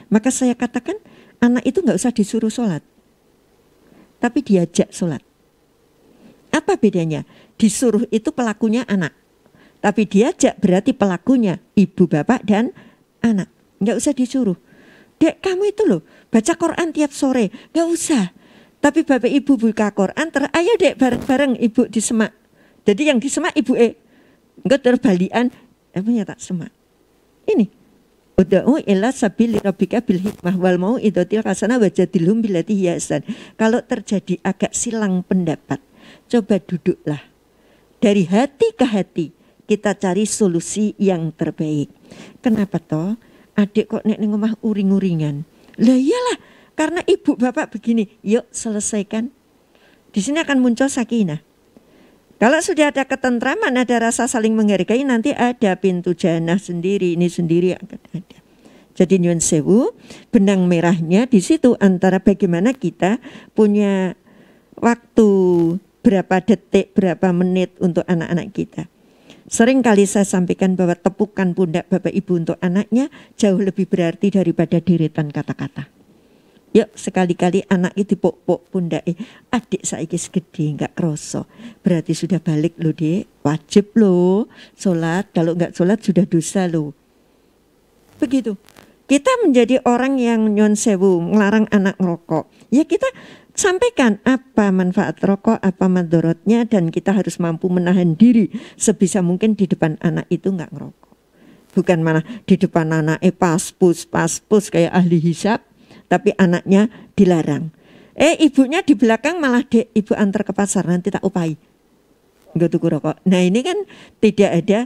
Maka saya katakan anak itu nggak usah disuruh sholat. Tapi diajak sholat. Apa bedanya? Disuruh itu pelakunya anak. Tapi diajak berarti pelakunya ibu, bapak, dan anak. Nggak usah disuruh. Dek kamu itu loh baca Quran tiap sore. Nggak usah. Tapi bapak ibu buka Quran, ayo dek bareng-bareng ibu di semak. Jadi yang di semak ibu enggak terbalian, emangnya tak semak. Ini, ud'u ila sabili rabbika bil hikmah wal mau'izatil hasanah wajadilhum billati hiya ahsan. Kalau terjadi agak silang pendapat, coba duduklah. Dari hati ke hati kita cari solusi yang terbaik. Kenapa toh? Adik kok nek ning omah uring-uringan. Lah iyalah, karena ibu bapak begini, yuk selesaikan. Di sini akan muncul sakinah. Kalau sudah ada ketentraman, ada rasa saling menghargai, nanti ada pintu jannah sendiri, ini sendiri akan ada. Jadi nyuwun sewu, benang merahnya di situ antara bagaimana kita punya waktu berapa detik, berapa menit untuk anak-anak kita. Sering kali saya sampaikan bahwa tepukan pundak bapak ibu untuk anaknya jauh lebih berarti daripada deretan kata-kata. Yuk sekali-kali anak itu dipok-pok pundak, adik saiki segede nggak kroso, berarti sudah balik loh dek, wajib loh sholat, kalau nggak sholat sudah dosa loh. Begitu. Kita menjadi orang yang nyuwun sewu ngelarang anak ngerokok, ya kita sampaikan apa manfaat rokok, apa madorotnya, dan kita harus mampu menahan diri sebisa mungkin di depan anak itu nggak ngerokok. Bukan malah di depan anak paspus kayak ahli hisab, tapi anaknya dilarang. Ibunya di belakang malah dek ibu antar ke pasar nanti tak upai. Enggak tuku rokok. Nah ini kan tidak ada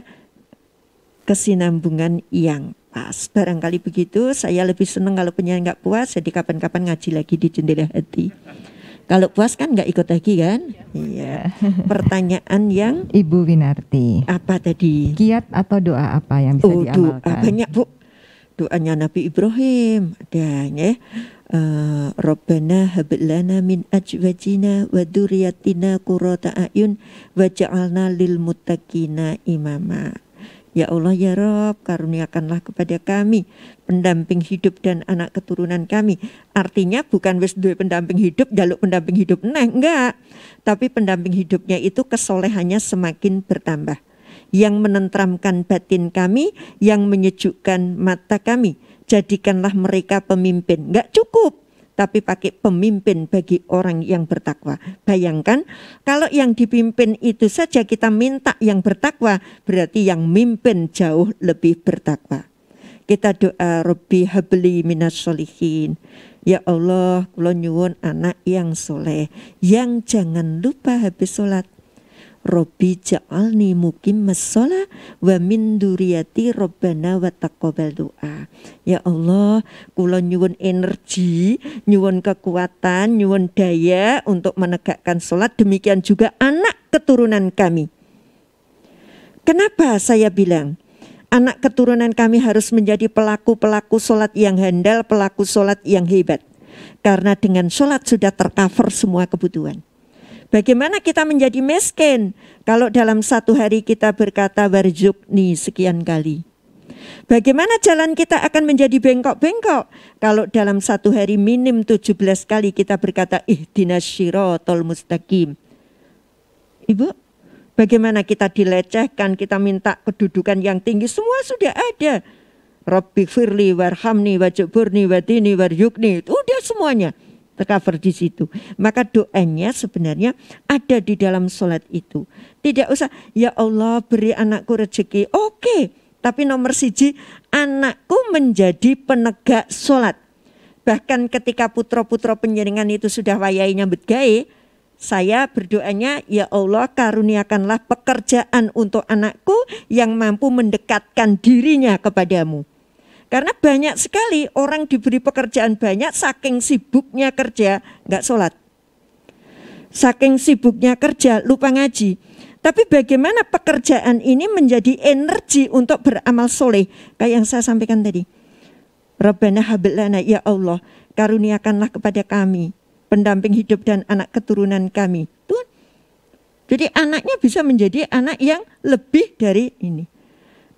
kesinambungan yang pas. Barangkali begitu. Saya lebih senang kalau punya nggak puas, jadi kapan-kapan ngaji lagi di Jendela Hati. Kalau puas kan nggak ikut lagi kan? Iya. Pertanyaan yang Ibu Winarti. Apa tadi? Kiat atau doa apa yang bisa diamalkan? Doa banyak bu. Doanya Nabi Ibrahim ada ya. Rabbana hab lana min azwajina wa dzurriyyatina qurrata a'yun waj'alna lil muttaqina imama. Ya Allah ya Rabb, karuniakanlah kepada kami pendamping hidup dan anak keturunan kami. Artinya bukan wis duwe pendamping hidup, jaluk pendamping hidup enggak. Tapi pendamping hidupnya itu kesolehannya semakin bertambah. Yang menenteramkan batin kami, yang menyejukkan mata kami. Jadikanlah mereka pemimpin. Enggak cukup, tapi pakai pemimpin bagi orang yang bertakwa. Bayangkan kalau yang dipimpin itu saja kita minta yang bertakwa, berarti yang mimpin jauh lebih bertakwa. Kita doa Rabbi habli minas sholihin. Ya Allah, kula nyuwun anak yang soleh, yang jangan lupa habis sholat. Rabbi ja'alni muqimmas shalah wa min dzurriyyati Rabbana wa taqabbal doa. Ya Allah, kula nyuwun energi, nyuwun kekuatan, nyuwun daya untuk menegakkan sholat, demikian juga anak keturunan kami. Kenapa saya bilang anak keturunan kami harus menjadi pelaku-pelaku sholat yang handal, pelaku sholat yang hebat? Karena dengan sholat sudah tercover semua kebutuhan. Bagaimana kita menjadi miskin kalau dalam satu hari kita berkata warzuqni sekian kali? Bagaimana jalan kita akan menjadi bengkok-bengkok kalau dalam satu hari minim 17 kali kita berkata ihdinas syiratal mustaqim? Ibu, Bagaimana kita dilecehkan, kita minta kedudukan yang tinggi, semua sudah ada. Rabbi firli warhamni wajburni wadini waryukni, udah semuanya tercover di situ. Maka doanya sebenarnya ada di dalam sholat itu. Tidak usah, ya Allah beri anakku rezeki. Oke, tapi nomor siji, anakku menjadi penegak sholat. Bahkan ketika putra-putra penjaringan itu sudah wayai nyambut gawe, saya berdoanya, ya Allah karuniakanlah pekerjaan untuk anakku yang mampu mendekatkan dirinya kepadamu. Karena banyak sekali orang diberi pekerjaan banyak, saking sibuknya kerja nggak sholat. Saking sibuknya kerja lupa ngaji. Tapi bagaimana pekerjaan ini menjadi energi untuk beramal soleh. Kayak yang saya sampaikan tadi. Rabbana hablana, ya Allah karuniakanlah kepada kami pendamping hidup dan anak keturunan kami. Tuhan. Jadi anaknya bisa menjadi anak yang lebih dari ini.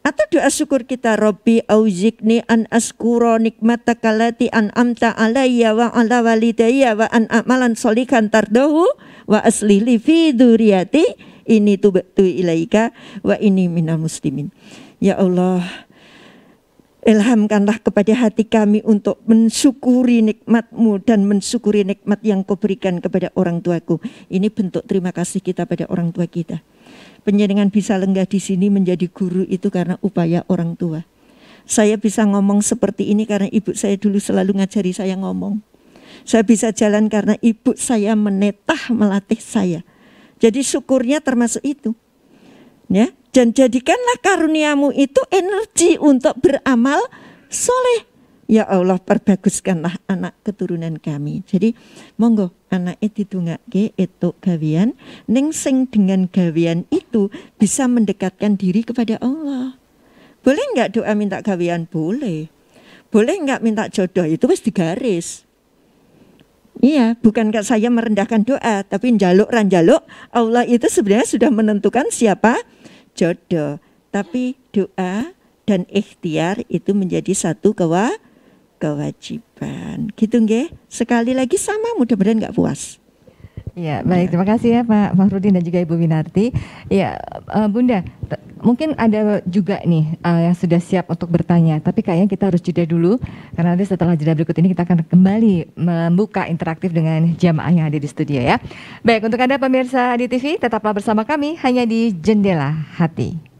Atau doa syukur kita, Rabbi auzikni an askura nikmataka allati an'amta alayya wa ala walidayya wa an amalan sholihan tardahu wa aslih li fi dzurriyyati inni tubtu ilaika wa inni minal muslimin. Ya Allah, ilhamkanlah kepada hati kami untuk mensyukuri nikmat-Mu dan mensyukuri nikmat yang Kau berikan kepada orang tuaku. Ini bentuk terima kasih kita pada orang tua kita. Penjaringan bisa lenggah di sini menjadi guru itu karena upaya orang tua. Saya bisa ngomong seperti ini karena ibu saya dulu selalu ngajari saya ngomong. Saya bisa jalan karena ibu saya menetah melatih saya. Jadi syukurnya termasuk itu. Ya, dan jadikanlah karuniamu itu energi untuk beramal soleh. Ya Allah perbaguskanlah anak keturunan kami. Jadi monggo anaknya didongake etuk gawean ning sing dengan gawean itu bisa mendekatkan diri kepada Allah. Boleh enggak doa minta gawean? Boleh. Boleh enggak minta jodoh? Itu wis digaris. Iya, bukankah saya merendahkan doa, tapi njaluk ranjaluk Allah itu sebenarnya sudah menentukan siapa jodoh. Tapi doa dan ikhtiar itu menjadi satu kewajiban. Gitu nggih. Sekali lagi sama, mudah-mudahan nggak puas. Ya, baik. Terima kasih ya Pak Fakhrudin dan juga Ibu Winarti. Ya, Bunda, mungkin ada juga nih yang sudah siap untuk bertanya. Tapi kayaknya kita harus jeda dulu. Karena nanti setelah jeda berikut ini kita akan kembali membuka interaktif dengan jamaah yang ada di studio ya. Baik, untuk Anda pemirsa di TV, tetaplah bersama kami hanya di Jendela Hati.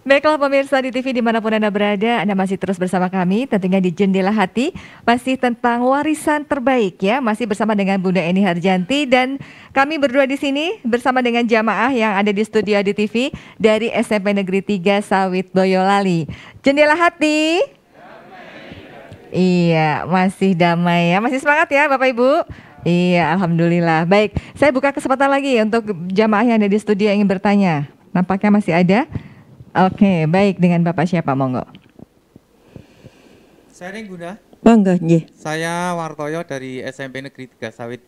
Baiklah pemirsa di TV dimanapun Anda berada, Anda masih terus bersama kami tentunya di Jendela Hati, masih tentang warisan terbaik ya, masih bersama dengan Bunda Eni Harjanti dan kami berdua di sini bersama dengan jamaah yang ada di studio di TV dari SMP Negeri 3 Sawit Boyolali. Jendela Hati. Iya, masih damai ya, masih semangat ya Bapak Ibu. Iya, alhamdulillah. Baik, saya buka kesempatan lagi untuk jamaah yang ada di studio yang ingin bertanya. Nampaknya masih ada. Oke, baik, dengan Bapak siapa, monggo. Sharing Bunda. Monggo nggih. Saya Wartoyo dari SMP Negeri 3 Sawit.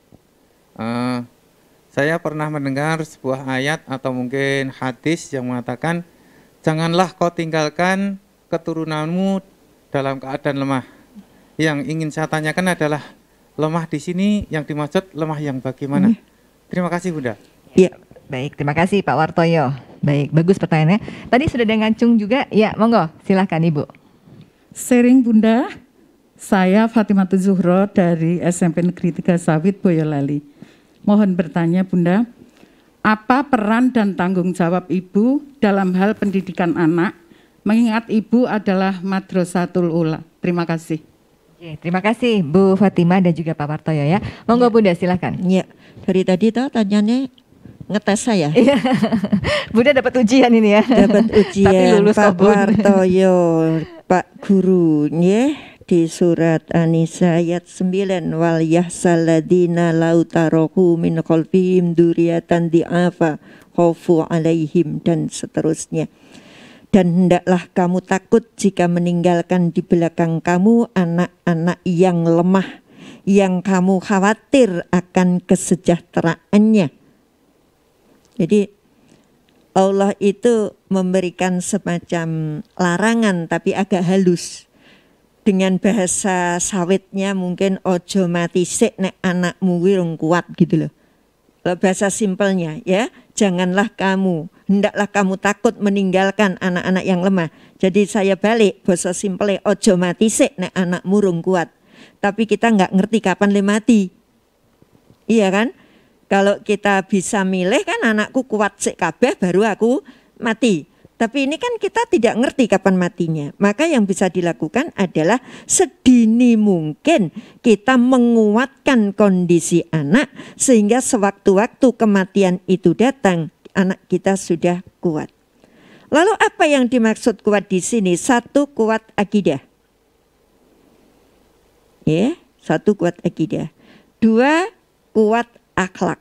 Saya pernah mendengar sebuah ayat atau mungkin hadis yang mengatakan, janganlah kau tinggalkan keturunanmu dalam keadaan lemah. Yang ingin saya tanyakan adalah lemah di sini yang dimaksud lemah yang bagaimana? Terima kasih Bunda. Iya. Baik, terima kasih Pak Wartoyo. Baik, bagus pertanyaannya. Tadi sudah dengan Cung juga, ya monggo silahkan Ibu. Sharing Bunda, saya Fatimah Zuhro dari SMP Negeri 3 Sawit Boyolali. Mohon bertanya Bunda, apa peran dan tanggung jawab Ibu dalam hal pendidikan anak, mengingat Ibu adalah Madrasatul Ula. Terima kasih. Oke, terima kasih Bu Fatimah dan juga Pak Wartoyo ya. Monggo Bunda silahkan. Iya, dari tadi tuh tanyanya ngetes saya. Iya. Bunda dapat ujian ini ya. Dapat ujian. Tapi lulus Pak kok, Wartoyo, Pak Guru, nggih, di surat An-Nisa ayat 9 wal yahsaladina lautarohu min khalfihim dzurriatan di'afa khaufu alaihim dan seterusnya. Dan hendaklah kamu takut jika meninggalkan di belakang kamu anak-anak yang lemah, yang kamu khawatir akan kesejahteraannya. Jadi Allah itu memberikan semacam larangan tapi agak halus. Dengan bahasa sawitnya mungkin ojo mati sik nek anakmu wirung kuat gitu loh. Kalau bahasa simpelnya ya, janganlah kamu, hendaklah kamu takut meninggalkan anak-anak yang lemah. Jadi saya balik bahasa simpelnya ojo mati sik nek anakmu rung kuat. Tapi kita nggak ngerti kapan le mati. Iya kan? Kalau kita bisa milih kan anakku kuat sik kabeh baru aku mati. Tapi ini kan kita tidak ngerti kapan matinya. Maka yang bisa dilakukan adalah sedini mungkin kita menguatkan kondisi anak sehingga sewaktu-waktu kematian itu datang, anak kita sudah kuat. Lalu apa yang dimaksud kuat di sini? Satu, kuat akidah. Ya, satu, kuat akidah. Dua, kuat akhlak.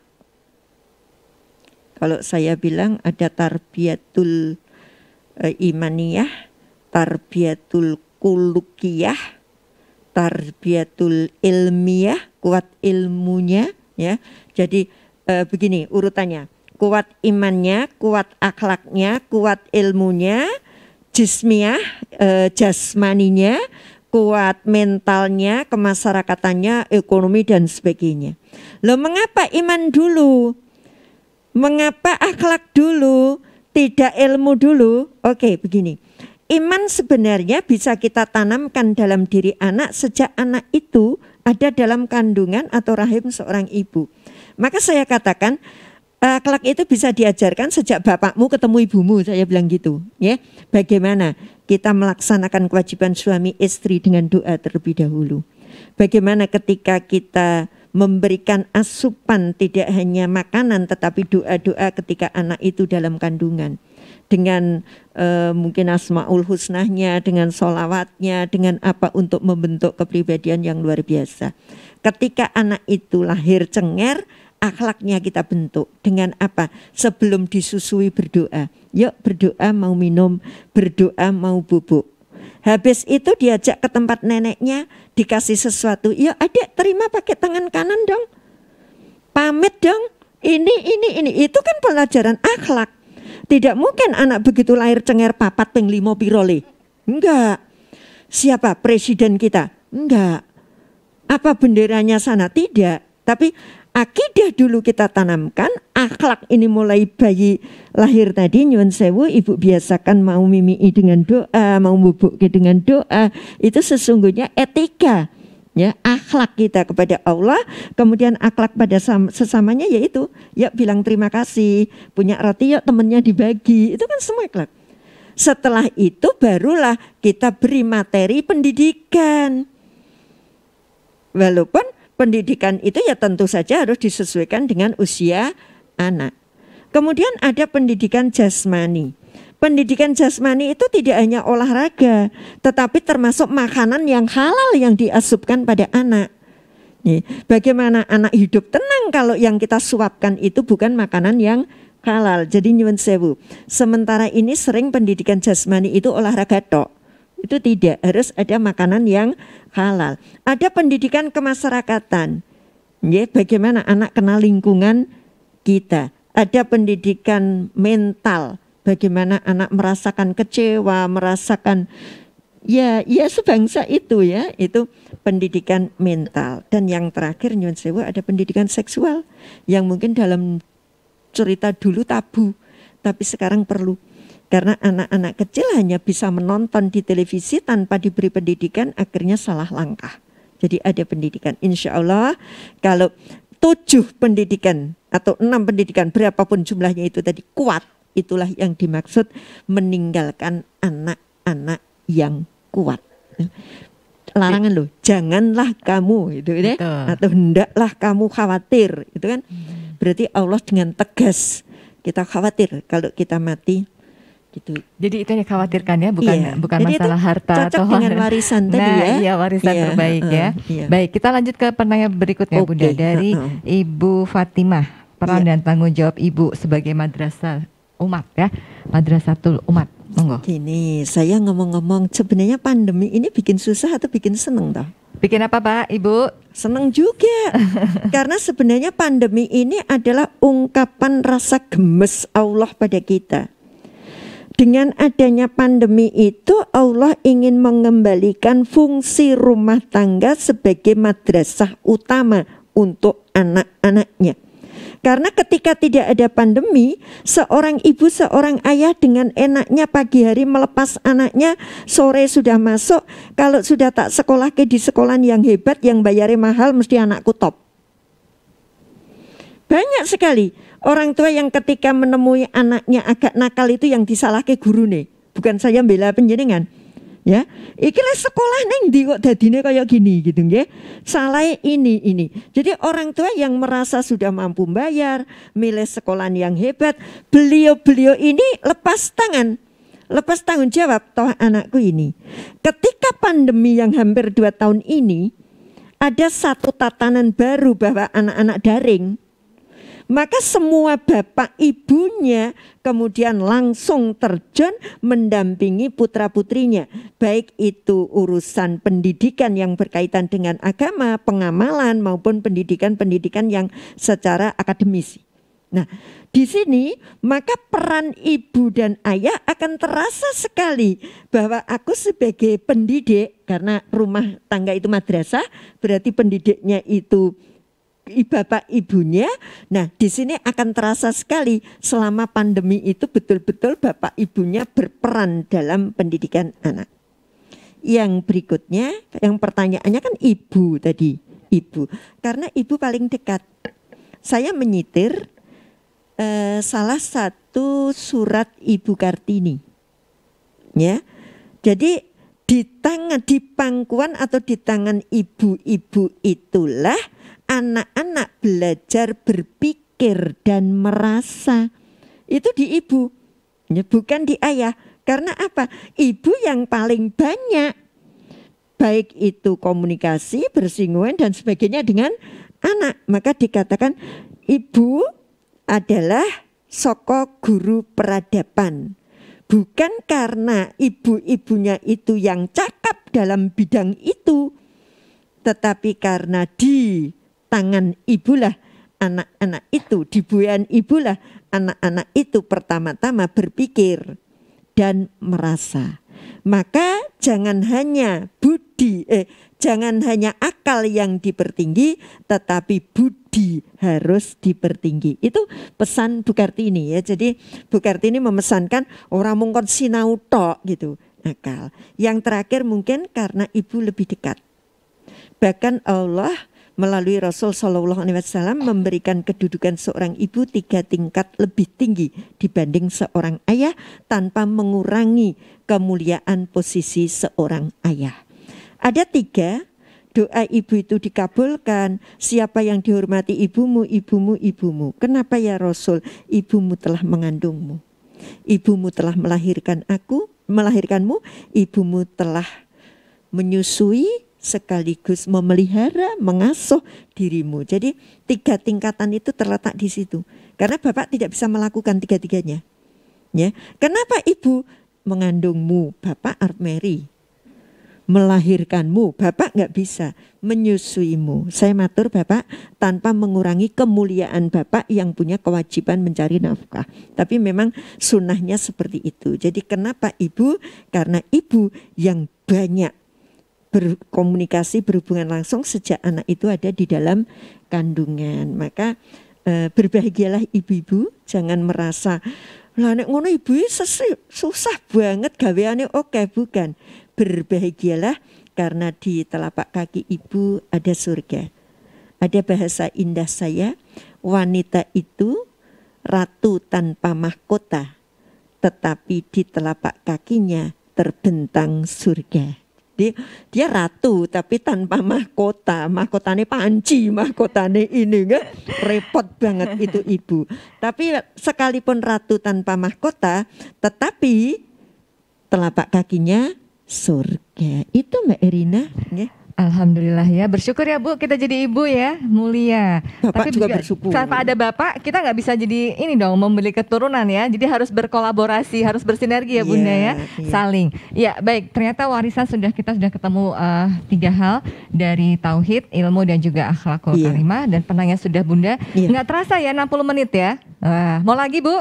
Kalau saya bilang ada tarbiyatul imaniyah, tarbiyatul kulukiyah, tarbiyatul ilmiyah, kuat ilmunya ya. Jadi begini urutannya, kuat imannya, kuat akhlaknya, kuat ilmunya, jismiyah, jasmaninya, kuat mentalnya, kemasyarakatannya, ekonomi dan sebagainya. Loh, mengapa iman dulu? Mengapa akhlak dulu? Tidak ilmu dulu? Oke, begini. Iman sebenarnya bisa kita tanamkan dalam diri anak sejak anak itu ada dalam kandungan atau rahim seorang ibu. Maka saya katakan akhlak itu bisa diajarkan sejak bapakmu ketemu ibumu, saya bilang gitu. Ya, bagaimana kita melaksanakan kewajiban suami istri dengan doa terlebih dahulu. Bagaimana ketika kita memberikan asupan tidak hanya makanan tetapi doa-doa ketika anak itu dalam kandungan. Dengan mungkin asmaul husnahnya, dengan sholawatnya, dengan apa untuk membentuk kepribadian yang luar biasa. Ketika anak itu lahir cengar, akhlaknya kita bentuk. Dengan apa? Sebelum disusui berdoa. Yuk berdoa mau minum, berdoa mau bubuk. Habis itu diajak ke tempat neneknya, dikasih sesuatu. Ya adik terima pakai tangan kanan dong. Pamit dong. Ini. Itu kan pelajaran akhlak. Tidak mungkin anak begitu lahir cengar papat ping 5 pirole. Enggak. Siapa? Presiden kita? Enggak. Apa benderanya sana? Tidak. Tapi akidah dulu kita tanamkan, akhlak ini mulai bayi lahir tadi nyuwun sewu ibu biasakan mau mimii dengan doa, mau bubuk dengan doa, itu sesungguhnya etika ya, akhlak kita kepada Allah, kemudian akhlak pada sesamanya yaitu ya bilang terima kasih, punya roti yuk temennya dibagi, itu kan semua akhlak. Setelah itu barulah kita beri materi pendidikan. Walaupun pendidikan itu ya tentu saja harus disesuaikan dengan usia anak. Kemudian ada pendidikan jasmani. Pendidikan jasmani itu tidak hanya olahraga, tetapi termasuk makanan yang halal yang diasupkan pada anak. Nih, bagaimana anak hidup tenang kalau yang kita suapkan itu bukan makanan yang halal. Jadi nyuwun sewu. Sementara ini sering pendidikan jasmani itu olahraga tok. Itu tidak, harus ada makanan yang halal. Ada pendidikan kemasyarakatan. Ya, bagaimana anak kenal lingkungan kita. Ada pendidikan mental. Bagaimana anak merasakan kecewa, merasakan ya sebangsa itu ya. Itu pendidikan mental. Dan yang terakhir nyuwun sewu ada pendidikan seksual yang mungkin dalam cerita dulu tabu, tapi sekarang perlu. Karena anak-anak kecil hanya bisa menonton di televisi tanpa diberi pendidikan, akhirnya salah langkah. Jadi ada pendidikan. Insya Allah kalau 7 pendidikan atau 6 pendidikan, berapapun jumlahnya itu tadi kuat, itulah yang dimaksud meninggalkan anak-anak yang kuat. Larangan loh, janganlah kamu itu ya, atau hendaklah kamu khawatir, itu kan. Berarti Allah dengan tegas kita khawatir kalau kita mati. Gitu. Jadi itu yang dikhawatirkan ya, bukan jadi masalah harta atau dengan warisan tadi ya. Iya, warisan terbaik ya. Baik, kita lanjut ke pertanyaan berikutnya Bunda dari Ibu Fatimah. Peran dan tanggung jawab Ibu sebagai madrasah umat ya, madrasatul umat. Monggo. Gini, saya ngomong-ngomong sebenarnya pandemi ini bikin susah atau bikin seneng toh? Bikin apa Pak, Ibu? Seneng juga. Karena sebenarnya pandemi ini adalah ungkapan rasa gemes Allah pada kita. Dengan adanya pandemi itu Allah ingin mengembalikan fungsi rumah tangga sebagai madrasah utama untuk anak-anaknya. Karena ketika tidak ada pandemi, seorang ibu, seorang ayah dengan enaknya pagi hari melepas anaknya, sore sudah masuk. Kalau sudah tak sekolah ke di sekolah yang hebat, yang bayarnya mahal, mesti anakku top. Banyak sekali orang tua yang ketika menemui anaknya agak nakal itu yang disalahke guru nih. Bukan saya bela penjenengan. Ya, iki le sekolah neng ndi kok dadine kayak gini gitu nggih. Salah ini. Jadi orang tua yang merasa sudah mampu bayar, milih sekolah yang hebat, beliau ini lepas tanggung jawab toh anakku ini. Ketika pandemi yang hampir 2 tahun ini, ada satu tatanan baru bahwa anak-anak daring. Maka semua bapak ibunya kemudian langsung terjun mendampingi putra-putrinya. Baik itu urusan pendidikan yang berkaitan dengan agama, pengamalan maupun pendidikan-pendidikan yang secara akademisi. Nah, di sini maka peran ibu dan ayah akan terasa sekali bahwa aku sebagai pendidik, karena rumah tangga itu madrasah, berarti pendidiknya itu bapak ibunya. Nah, di sini akan terasa sekali selama pandemi itu betul-betul bapak ibunya berperan dalam pendidikan anak. Yang berikutnya, yang pertanyaannya kan ibu tadi, ibu. Karena ibu paling dekat. Saya menyitir salah satu surat Ibu Kartini. Ya. Jadi di pangkuan atau di tangan ibu-ibu itulah anak-anak belajar berpikir dan merasa. Itu di ibu, ya, bukan di ayah. Karena apa? Ibu yang paling banyak, baik itu komunikasi, bersinggungan dan sebagainya dengan anak. Maka dikatakan ibu adalah soko guru peradaban. Bukan karena ibu-ibunya itu yang cakap dalam bidang itu, tetapi karena di tangan ibulah anak-anak itu, di buayan ibulah anak-anak itu pertama-tama berpikir dan merasa. Maka jangan hanya jangan hanya akal yang dipertinggi, tetapi budi harus dipertinggi. Itu pesan Bu Kartini ya. Jadi Bu Kartini memesankan orang mungkon sinau tok gitu, akal. Yang terakhir mungkin karena ibu lebih dekat. Bahkan Allah melalui Rasul Shallallahu Alaihi Wasallam memberikan kedudukan seorang ibu 3 tingkat lebih tinggi dibanding seorang ayah tanpa mengurangi kemuliaan posisi seorang ayah. Ada 3 doa ibu itu dikabulkan. Siapa yang dihormati ibumu, ibumu, ibumu. Kenapa ya Rasul? Ibumu telah mengandungmu. Ibumu telah melahirkanmu. Ibumu telah menyusui sekaligus memelihara, mengasuh dirimu. Jadi 3 tingkatan itu terletak di situ. Karena bapak tidak bisa melakukan 3-tiganya. Ya, kenapa ibu mengandungmu? Bapak armeri. Melahirkanmu, bapak nggak bisa. Menyusuimu. Saya matur bapak tanpa mengurangi kemuliaan bapak yang punya kewajiban mencari nafkah. Tapi memang sunnahnya seperti itu. Jadi kenapa ibu? Karena ibu yang banyak berkomunikasi, berhubungan langsung sejak anak itu ada di dalam kandungan. Maka berbahagialah ibu-ibu, jangan merasa lah nek ngono ibu susah banget gaweane. Oke, bukan. Berbahagialah karena di telapak kaki ibu ada surga. Ada bahasa indah saya, wanita itu ratu tanpa mahkota, tetapi di telapak kakinya terbentang surga. Dia ratu tapi tanpa mahkota. Mahkotane panci, mahkotane ini enggak, repot banget itu ibu. Tapi sekalipun ratu tanpa mahkota, tetapi telapak kakinya surga. Itu Mbak Erina, ya. Alhamdulillah ya, bersyukur ya Bu, kita jadi ibu ya, mulia. Bapak juga bersyukur. Tanpa ada bapak, kita nggak bisa jadi ini dong, membeli keturunan ya. Jadi harus berkolaborasi, harus bersinergi ya Bunda ya, saling. Ya baik, ternyata warisan kita sudah ketemu 3 hal dari tauhid, ilmu dan juga akhlakul karimah, dan penanya sudah Bunda. Nggak terasa ya 60 menit ya. Mau lagi Bu?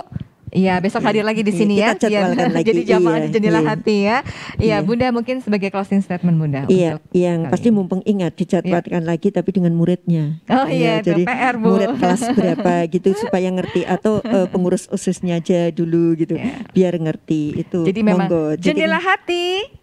Iya, besok hadir lagi di sini ya. Jadi jamaah di jendela hati ya. Iya, Bunda mungkin sebagai closing statement Bunda. Iya, yang pasti mumpung ingat dijadwalkan lagi tapi dengan muridnya. Oh iya, jadi PR Bu. Murid kelas berapa gitu supaya ngerti, atau pengurus OSIS-nya aja dulu gitu, biar ngerti itu. Jadi memang jendela hati.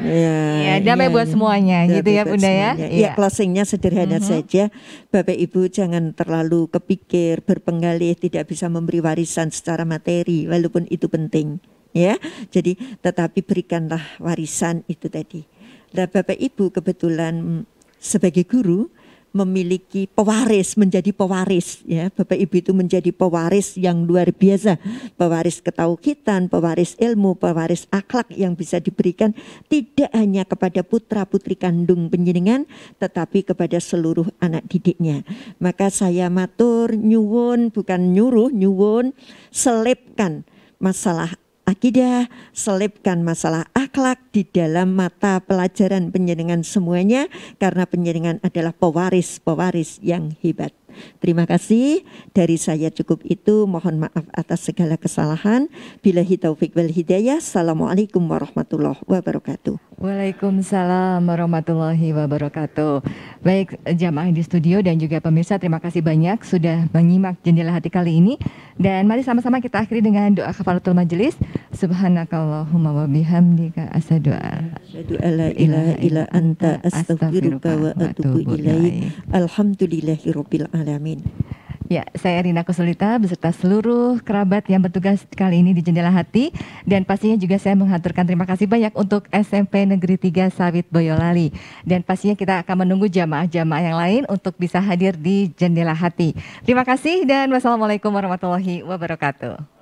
Ya, damai buat semuanya gitu ya Bunda ya. Ya, closingnya sederhana saja. Bapak Ibu jangan terlalu kepikir berpenggalih tidak bisa memberi warisan secara materi, walaupun itu penting ya. Jadi tetapi berikanlah warisan itu tadi. Nah, Bapak Ibu kebetulan sebagai guru memiliki pewaris, menjadi pewaris ya. Bapak Ibu itu menjadi pewaris yang luar biasa, pewaris ketauhidan, pewaris ilmu, pewaris akhlak yang bisa diberikan tidak hanya kepada putra putri kandung panjenengan, tetapi kepada seluruh anak didiknya. Maka saya matur nyuwun, bukan nyuruh, nyuwun, selipkan masalah akidah, selipkan masalah akhlak di dalam mata pelajaran panjenengan semuanya, karena panjenengan adalah pewaris-pewaris yang hebat. Terima kasih, dari saya cukup itu, mohon maaf atas segala kesalahan. Billahi taufik wal hidayah. Assalamualaikum warahmatullahi wabarakatuh. Waalaikumsalam warahmatullahi wabarakatuh. Baik jamaah di studio dan juga pemirsa, terima kasih banyak sudah menyimak Jendela Hati kali ini. Dan mari sama-sama kita akhiri dengan doa kafaratul majelis. Subhanakallahumma wa bihamdika asyhadu alla ilaha illa anta astaghfiruka wa atubu ilaik. Alhamdulillahirabbil alamin. Ya, saya Erina Kusulita beserta seluruh kerabat yang bertugas kali ini di Jendela Hati, dan pastinya juga saya menghaturkan terima kasih banyak untuk SMP Negeri 3 Sawit Boyolali, dan pastinya kita akan menunggu jamaah-jamaah yang lain untuk bisa hadir di Jendela Hati. Terima kasih dan wassalamualaikum warahmatullahi wabarakatuh.